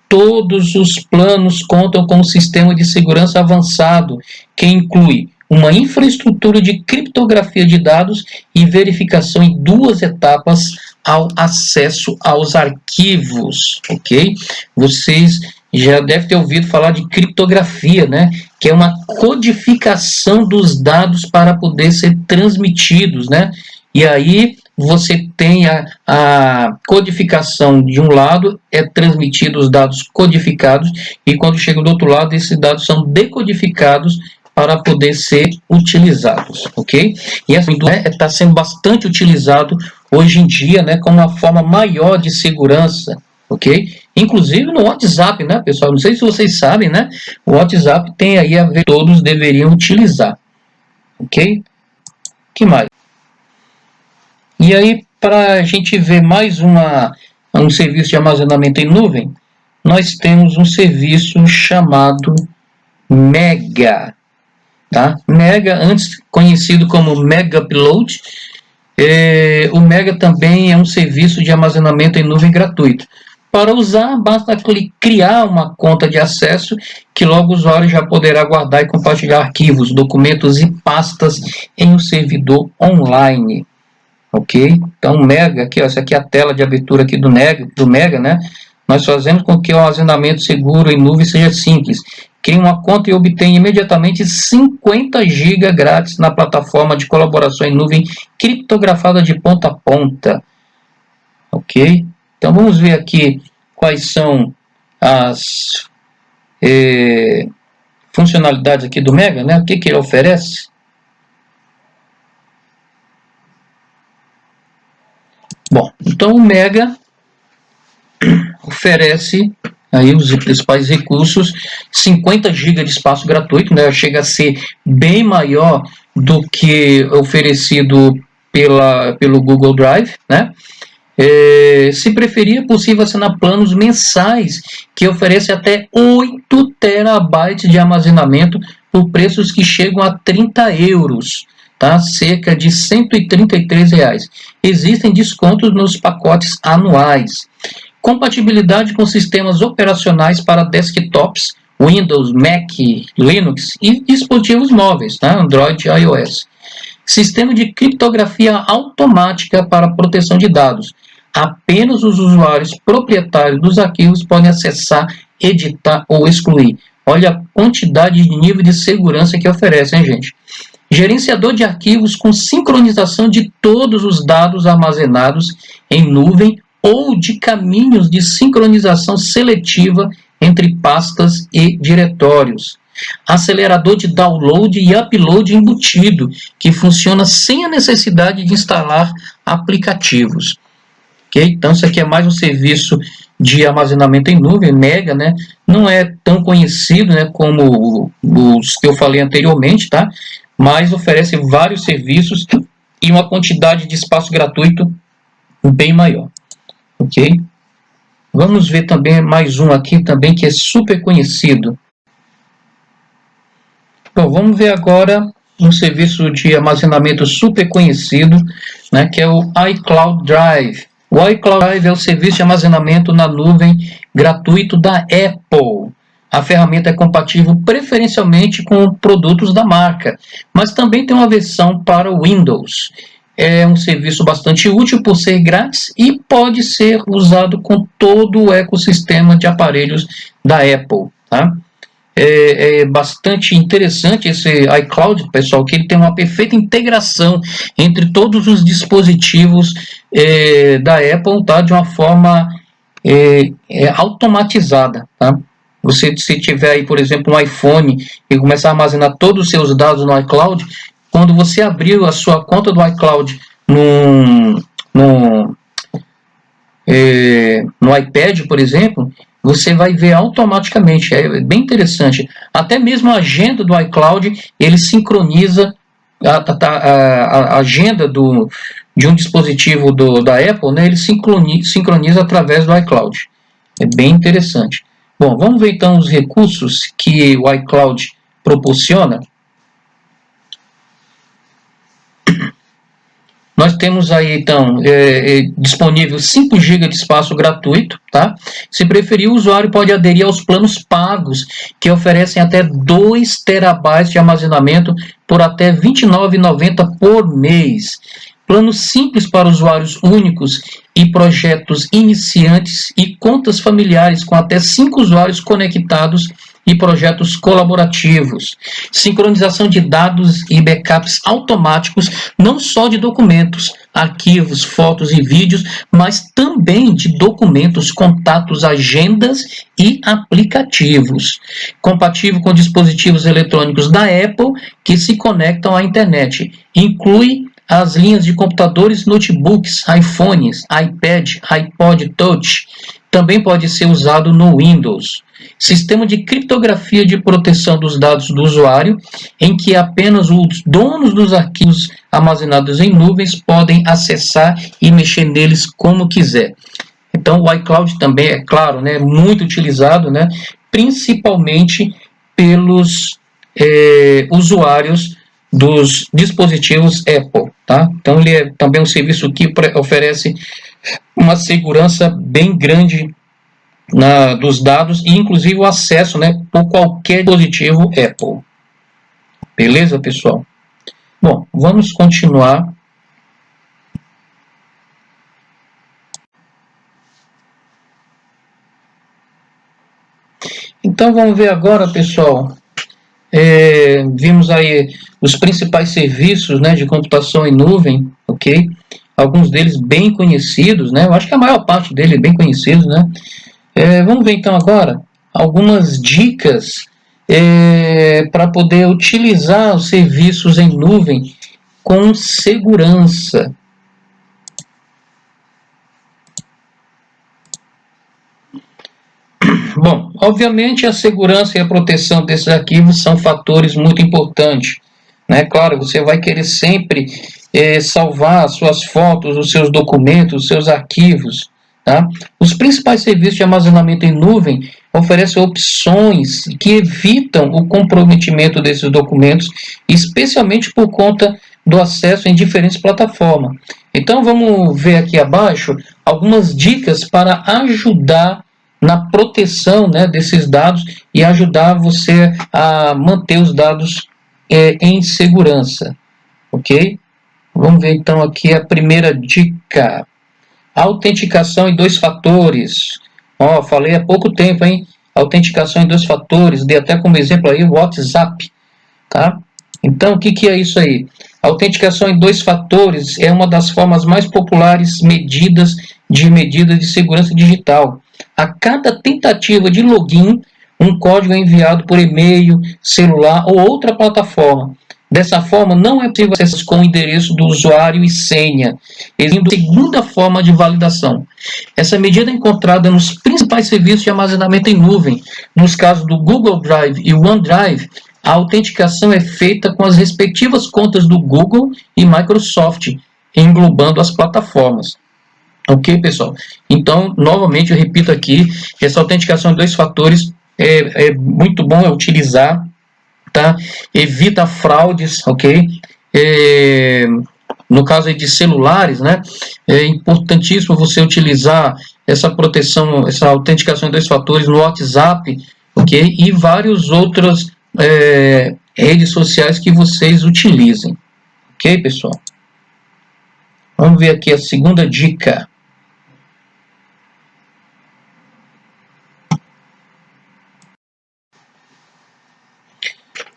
Todos os planos contam com um sistema de segurança avançado, que inclui uma infraestrutura de criptografia de dados e verificação em 2 etapas ao acesso aos arquivos, ok? Vocês já devem ter ouvido falar de criptografia, né? Que é uma codificação dos dados para poder ser transmitidos, né? E aí você tem a codificação de um lado, é transmitido os dados codificados, e quando chega do outro lado, esses dados são decodificados para poder ser utilizados, ok? E assim, está sendo bastante utilizado hoje em dia, né, como uma forma maior de segurança, ok? Inclusive no WhatsApp, né, pessoal? Não sei se vocês sabem, né? O WhatsApp tem aí a ver, todos deveriam utilizar, ok? Que mais? E aí, para a gente ver mais um serviço de armazenamento em nuvem, nós temos um serviço chamado Mega. Tá? Mega, antes conhecido como Mega Upload, o Mega também é um serviço de armazenamento em nuvem gratuito. Para usar, basta criar uma conta de acesso que logo o usuário já poderá guardar e compartilhar arquivos, documentos e pastas em um servidor online. Ok? Então, Mega, aqui, ó, essa aqui é a tela de abertura aqui do Mega, né? Nós fazemos com que o armazenamento seguro em nuvem seja simples. Crie uma conta e obtenha imediatamente 50 GB grátis na plataforma de colaboração em nuvem criptografada de ponta a ponta. Ok? Então vamos ver aqui quais são as funcionalidades aqui do Mega, né? O que ele oferece? Bom, então o Mega oferece aí os principais recursos, 50 GB de espaço gratuito, né? Chega a ser bem maior do que oferecido pelo Google Drive, né? Se preferir, é possível assinar planos mensais que oferecem até 8 TB de armazenamento por preços que chegam a €30, tá? Cerca de R$ 133. Existem descontos nos pacotes anuais. Compatibilidade com sistemas operacionais para desktops, Windows, Mac, Linux e dispositivos móveis, tá? Android e iOS. Sistema de criptografia automática para proteção de dados. Apenas os usuários proprietários dos arquivos podem acessar, editar ou excluir. Olha a quantidade de nível de segurança que oferece, hein, gente? Gerenciador de arquivos com sincronização de todos os dados armazenados em nuvem ou de caminhos de sincronização seletiva entre pastas e diretórios. Acelerador de download e upload embutido, que funciona sem a necessidade de instalar aplicativos. Okay? Então, isso aqui é mais um serviço de armazenamento em nuvem, mega, né? Não é tão conhecido, né, como os que eu falei anteriormente, tá? Mas oferece vários serviços e uma quantidade de espaço gratuito bem maior. Ok? Vamos ver também mais um aqui também que é super conhecido. Bom, vamos ver agora um serviço de armazenamento super conhecido, né, que é o iCloud Drive. O iCloud Drive é o serviço de armazenamento na nuvem gratuito da Apple. A ferramenta é compatível preferencialmente com produtos da marca, mas também tem uma versão para o Windows. É um serviço bastante útil por ser grátis e pode ser usado com todo o ecossistema de aparelhos da Apple, tá? É bastante interessante esse iCloud, pessoal, que ele tem uma perfeita integração entre todos os dispositivos da Apple, tá? De uma forma automatizada, tá? Você, se tiver aí, por exemplo, um iPhone e começar a armazenar todos os seus dados no iCloud, quando você abrir a sua conta do iCloud no iPad, por exemplo, você vai ver automaticamente, é bem interessante. Até mesmo a agenda do iCloud, ele sincroniza a agenda de um dispositivo da Apple, né, ele sincroniza através do iCloud. É bem interessante. Bom, vamos ver então os recursos que o iCloud proporciona. Nós temos aí, então, disponível 5 GB de espaço gratuito, tá? Se preferir, o usuário pode aderir aos planos pagos, que oferecem até 2 TB de armazenamento por até R$ 29,90 por mês. Planos simples para usuários únicos e projetos iniciantes e contas familiares com até 5 usuários conectados e projetos colaborativos. Sincronização de dados e backups automáticos, não só de documentos, arquivos, fotos e vídeos, mas também de documentos, contatos, agendas e aplicativos. Compatível com dispositivos eletrônicos da Apple que se conectam à internet. Inclui as linhas de computadores, notebooks, iPhones, iPad, iPod Touch. Também pode ser usado no Windows. Sistema de criptografia de proteção dos dados do usuário, em que apenas os donos dos arquivos armazenados em nuvens podem acessar e mexer neles como quiser. Então, o iCloud também, é claro, né, muito utilizado, né, principalmente pelos usuários dos dispositivos Apple, tá? Então, ele é também um serviço que oferece uma segurança bem grande dos dados e inclusive o acesso, né, por qualquer dispositivo Apple. Beleza, pessoal? Bom, vamos continuar. Então vamos ver agora, pessoal. Vimos aí os principais serviços, né, de computação em nuvem, ok? Alguns deles bem conhecidos, né? Eu acho que a maior parte deles é bem conhecidos, né? Vamos ver então agora algumas dicas para poder utilizar os serviços em nuvem com segurança. Bom, obviamente a segurança e a proteção desses arquivos são fatores muito importantes, né? Claro, você vai querer sempre salvar suas fotos, os seus documentos, os seus arquivos, tá? Os principais serviços de armazenamento em nuvem oferecem opções que evitam o comprometimento desses documentos, especialmente por conta do acesso em diferentes plataformas. Então vamos ver aqui abaixo algumas dicas para ajudar na proteção, né, desses dados e ajudar você a manter os dados em segurança, ok? Vamos ver então aqui a primeira dica. Autenticação em 2 fatores. Ó, falei há pouco tempo, hein? Autenticação em 2 fatores. Dei até como exemplo aí o WhatsApp, tá? Então, o que é isso aí? Autenticação em 2 fatores é uma das formas mais populares medidas de segurança digital. A cada tentativa de login, um código é enviado por e-mail, celular ou outra plataforma. Dessa forma, não é possível acessar com o endereço do usuário e senha, exigindo segunda forma de validação. Essa medida é encontrada nos principais serviços de armazenamento em nuvem. Nos casos do Google Drive e OneDrive, a autenticação é feita com as respectivas contas do Google e Microsoft, englobando as plataformas. Ok, pessoal? Então, novamente, eu repito aqui, essa autenticação em 2 fatores é muito bom utilizar, tá? Evita fraudes, ok? No caso aí de celulares, né? É importantíssimo você utilizar essa proteção, essa autenticação em 2 fatores no WhatsApp, ok? E várias outras redes sociais que vocês utilizem, ok, pessoal? Vamos ver aqui a segunda dica.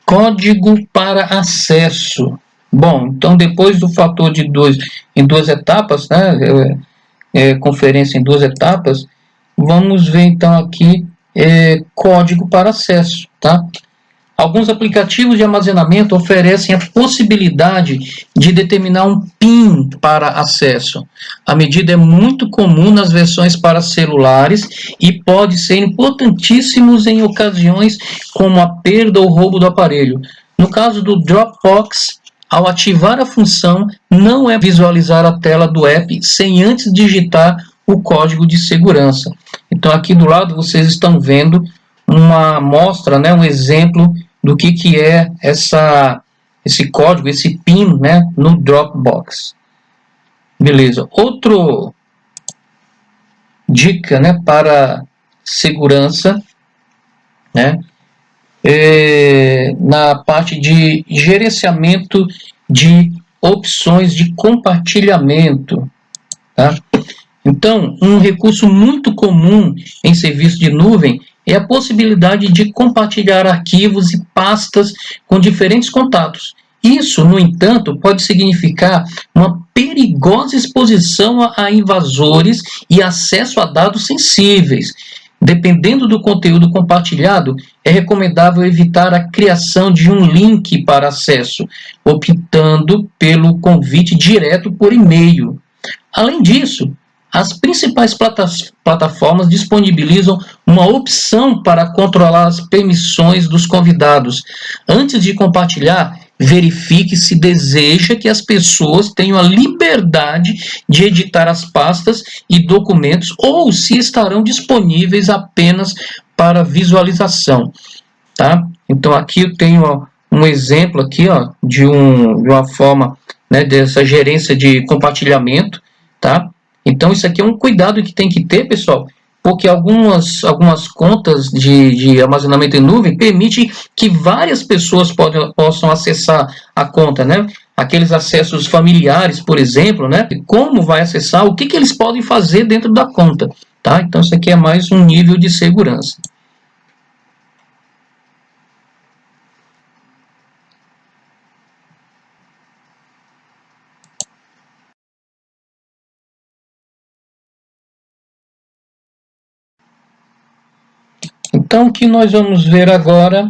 Código para acesso. Bom, então depois do fator de 2 em 2 etapas, né, conferência em 2 etapas, vamos ver então aqui código para acesso, tá? Alguns aplicativos de armazenamento oferecem a possibilidade de determinar um PIN para acesso. A medida é muito comum nas versões para celulares e pode ser importantíssimo em ocasiões como a perda ou roubo do aparelho. No caso do Dropbox, ao ativar a função, não é visualizar a tela do app sem antes digitar o código de segurança. Então aqui do lado vocês estão vendo uma amostra, né, um exemplo do que é esse código, esse PIN, né, no Dropbox. Beleza. Outra dica, né, para segurança, né, na parte de gerenciamento de opções de compartilhamento, tá? Então, um recurso muito comum em serviço de nuvem é a possibilidade de compartilhar arquivos e pastas com diferentes contatos. Isso, no entanto, pode significar uma perigosa exposição a invasores e acesso a dados sensíveis. Dependendo do conteúdo compartilhado, é recomendável evitar a criação de um link para acesso, optando pelo convite direto por e-mail. Além disso, as principais plataformas disponibilizam uma opção para controlar as permissões dos convidados. Antes de compartilhar, verifique se deseja que as pessoas tenham a liberdade de editar as pastas e documentos ou se estarão disponíveis apenas para visualização, tá? Então aqui eu tenho um exemplo aqui, de uma forma, né, dessa gerência de compartilhamento, tá? Então isso aqui é um cuidado que tem que ter, pessoal, porque algumas contas de armazenamento em nuvem permitem que várias pessoas possam acessar a conta, né? Aqueles acessos familiares, por exemplo, né? Como vai acessar, o que eles podem fazer dentro da conta, tá? Então isso aqui é mais um nível de segurança. Então, o que nós vamos ver agora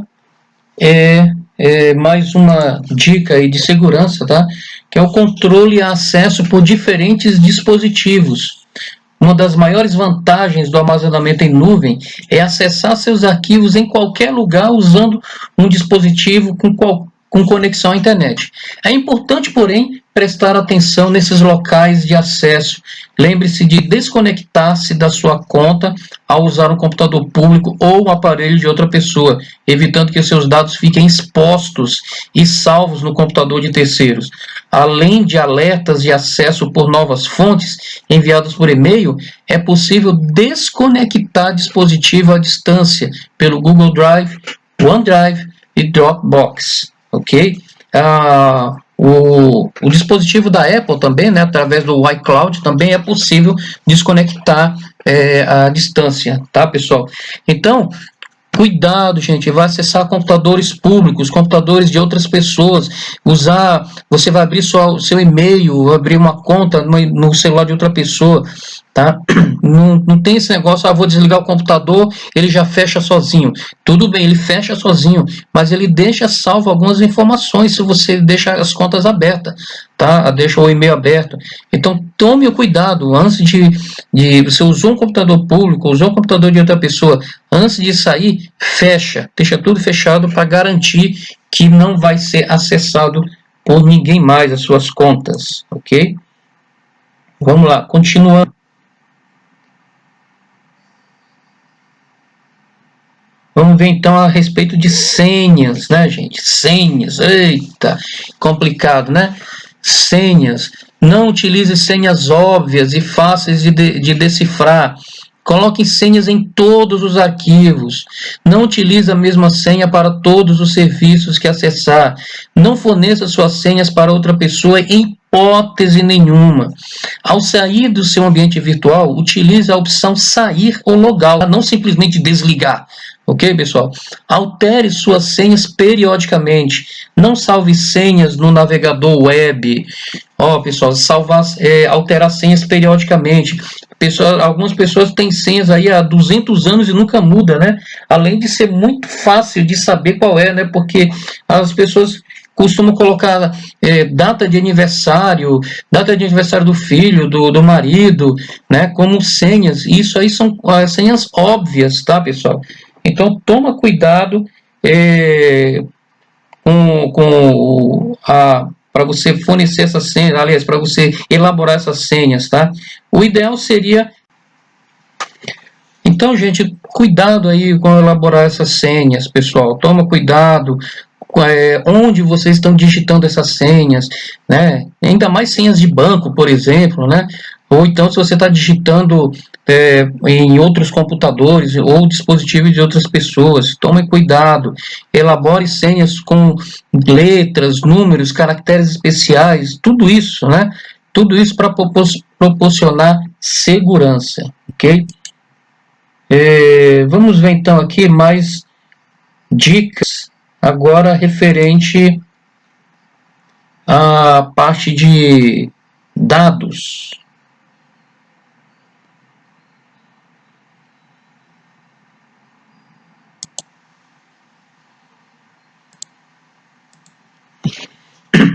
é mais uma dica aí de segurança, tá? Que é o controle e acesso por diferentes dispositivos. Uma das maiores vantagens do armazenamento em nuvem é acessar seus arquivos em qualquer lugar usando um dispositivo com conexão à internet. É importante, porém, prestar atenção nesses locais de acesso. Lembre-se de desconectar-se da sua conta ao usar um computador público ou um aparelho de outra pessoa, evitando que seus dados fiquem expostos e salvos no computador de terceiros. Além de alertas de acesso por novas fontes enviados por e-mail, é possível desconectar dispositivo à distância pelo Google Drive, OneDrive e Dropbox, ok? O dispositivo da Apple também, né, através do iCloud, também é possível desconectar à distância, tá, pessoal? Então, cuidado, gente, vai acessar computadores públicos, computadores de outras pessoas, você vai abrir o seu e-mail, abrir uma conta no celular de outra pessoa, tá? Não tem esse negócio, vou desligar o computador, ele já fecha sozinho. Tudo bem, ele fecha sozinho, mas ele deixa salvo algumas informações se você deixa as contas abertas, tá? Deixa o e-mail aberto. Então, tome o cuidado, antes de você usou um computador público, usou um computador de outra pessoa, antes de sair, deixa tudo fechado para garantir que não vai ser acessado por ninguém mais as suas contas, ok? Vamos lá, continuando. Vamos ver então a respeito de senhas, né, gente? Senhas, eita, complicado, né? Senhas. Não utilize senhas óbvias e fáceis de decifrar. Coloque senhas em todos os arquivos. Não utilize a mesma senha para todos os serviços que acessar. Não forneça suas senhas para outra pessoa em hipótese nenhuma. Ao sair do seu ambiente virtual, utilize a opção sair ou logout, não simplesmente desligar. Ok, pessoal? Altere suas senhas periodicamente. Não salve senhas no navegador web. Pessoal, alterar senhas periodicamente. Algumas pessoas têm senhas aí há 200 anos e nunca muda, né? Além de ser muito fácil de saber qual é, né? Porque as pessoas costumam colocar data de aniversário do filho, do marido, né? Como senhas. Isso aí são senhas óbvias, tá, pessoal? Então, toma cuidado para você fornecer essas senhas, aliás, para você elaborar essas senhas, tá? O ideal seria... Então, gente, cuidado aí com elaborar essas senhas, pessoal. Toma cuidado onde vocês estão digitando essas senhas, né? Ainda mais senhas de banco, por exemplo, né? Ou então, se você está digitando em outros computadores ou dispositivos de outras pessoas, tome cuidado, elabore senhas com letras, números, caracteres especiais, tudo isso, né? Tudo isso para proporcionar segurança, ok? Vamos ver então aqui mais dicas, agora referente à parte de dados.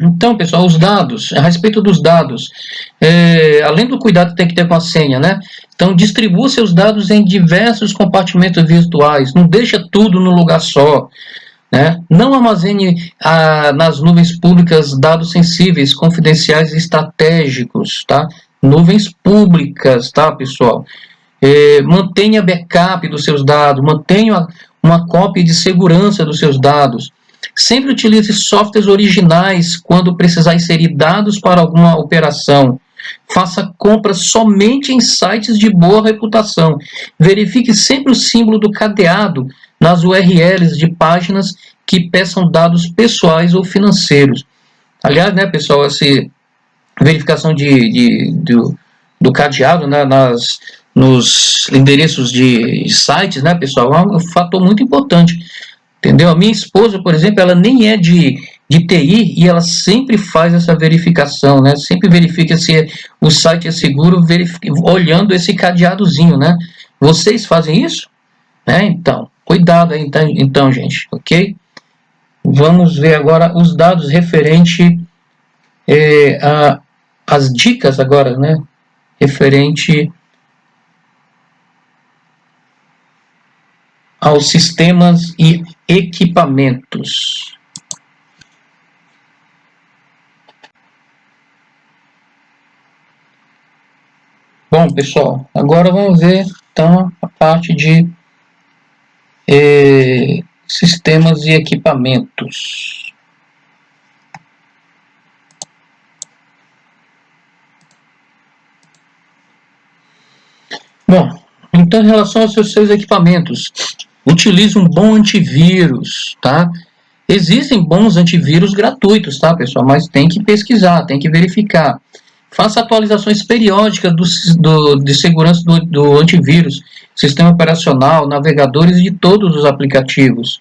Então, pessoal, os dados, a respeito dos dados, além do cuidado que tem que ter com a senha, né? Então, distribua seus dados em diversos compartimentos virtuais, não deixa tudo num lugar só, né? Não armazene nas nuvens públicas dados sensíveis, confidenciais e estratégicos, tá? Nuvens públicas, tá, pessoal? Mantenha backup dos seus dados, mantenha uma cópia de segurança dos seus dados. Sempre utilize softwares originais quando precisar inserir dados para alguma operação. Faça compras somente em sites de boa reputação. Verifique sempre o símbolo do cadeado nas URLs de páginas que peçam dados pessoais ou financeiros. Aliás, né, pessoal, essa verificação do cadeado, né, nos endereços de sites, né, pessoal, é um fator muito importante. Entendeu? A minha esposa, por exemplo, ela nem é de TI e ela sempre faz essa verificação, né? Sempre verifica se o site é seguro olhando esse cadeadozinho, né? Vocês fazem isso? Então, cuidado aí, então, gente, ok? Vamos ver agora os dados referente as dicas agora, né? Referente aos sistemas e equipamentos. Bom, pessoal, agora vamos ver então a parte de sistemas e equipamentos. Bom, então em relação aos seus equipamentos, utilize um bom antivírus, tá? Existem bons antivírus gratuitos, tá, pessoal? Mas tem que pesquisar, tem que verificar. Faça atualizações periódicas de segurança do antivírus, sistema operacional, navegadores de todos os aplicativos.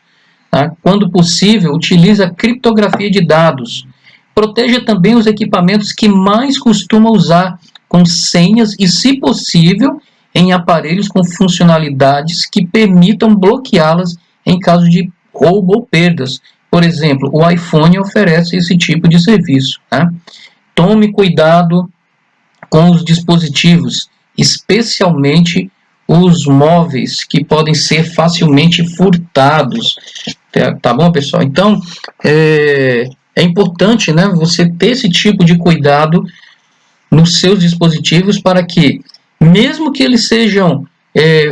Tá? Quando possível, utilize a criptografia de dados. Proteja também os equipamentos que mais costuma usar, com senhas e, se possível, em aparelhos com funcionalidades que permitam bloqueá-las em caso de roubo ou perdas. Por exemplo, o iPhone oferece esse tipo de serviço. Tá? Tome cuidado com os dispositivos, especialmente os móveis, que podem ser facilmente furtados. Tá bom, pessoal? Então, é importante, né, você ter esse tipo de cuidado nos seus dispositivos para que, mesmo que eles sejam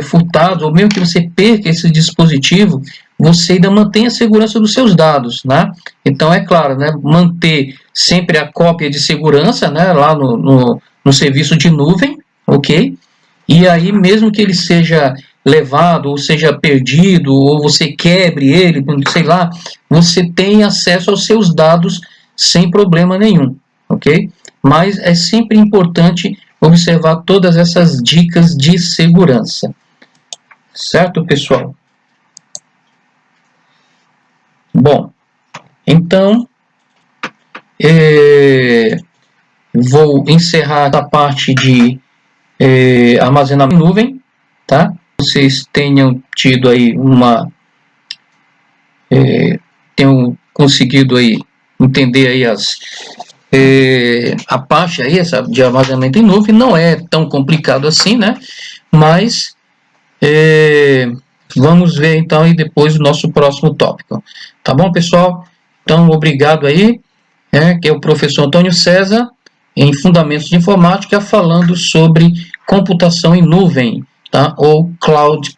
furtados, ou mesmo que você perca esse dispositivo, você ainda mantém a segurança dos seus dados, né? Então, é claro, né, manter sempre a cópia de segurança, né, lá no serviço de nuvem, ok? E aí, mesmo que ele seja levado, ou seja perdido, ou você quebre ele, sei lá, você tem acesso aos seus dados sem problema nenhum, ok? Mas é sempre importante observar todas essas dicas de segurança. Certo, pessoal? Bom, então, vou encerrar a parte de armazenamento em nuvem, tá? Vocês tenham tido aí tenham conseguido aí entender aí a parte aí, essa de armazenamento em nuvem. Não é tão complicado assim, né? Mas vamos ver então aí depois o nosso próximo tópico. Tá bom, pessoal? Então, obrigado aí, que é o professor Antônio César, em Fundamentos de Informática, falando sobre computação em nuvem, tá? Ou Cloud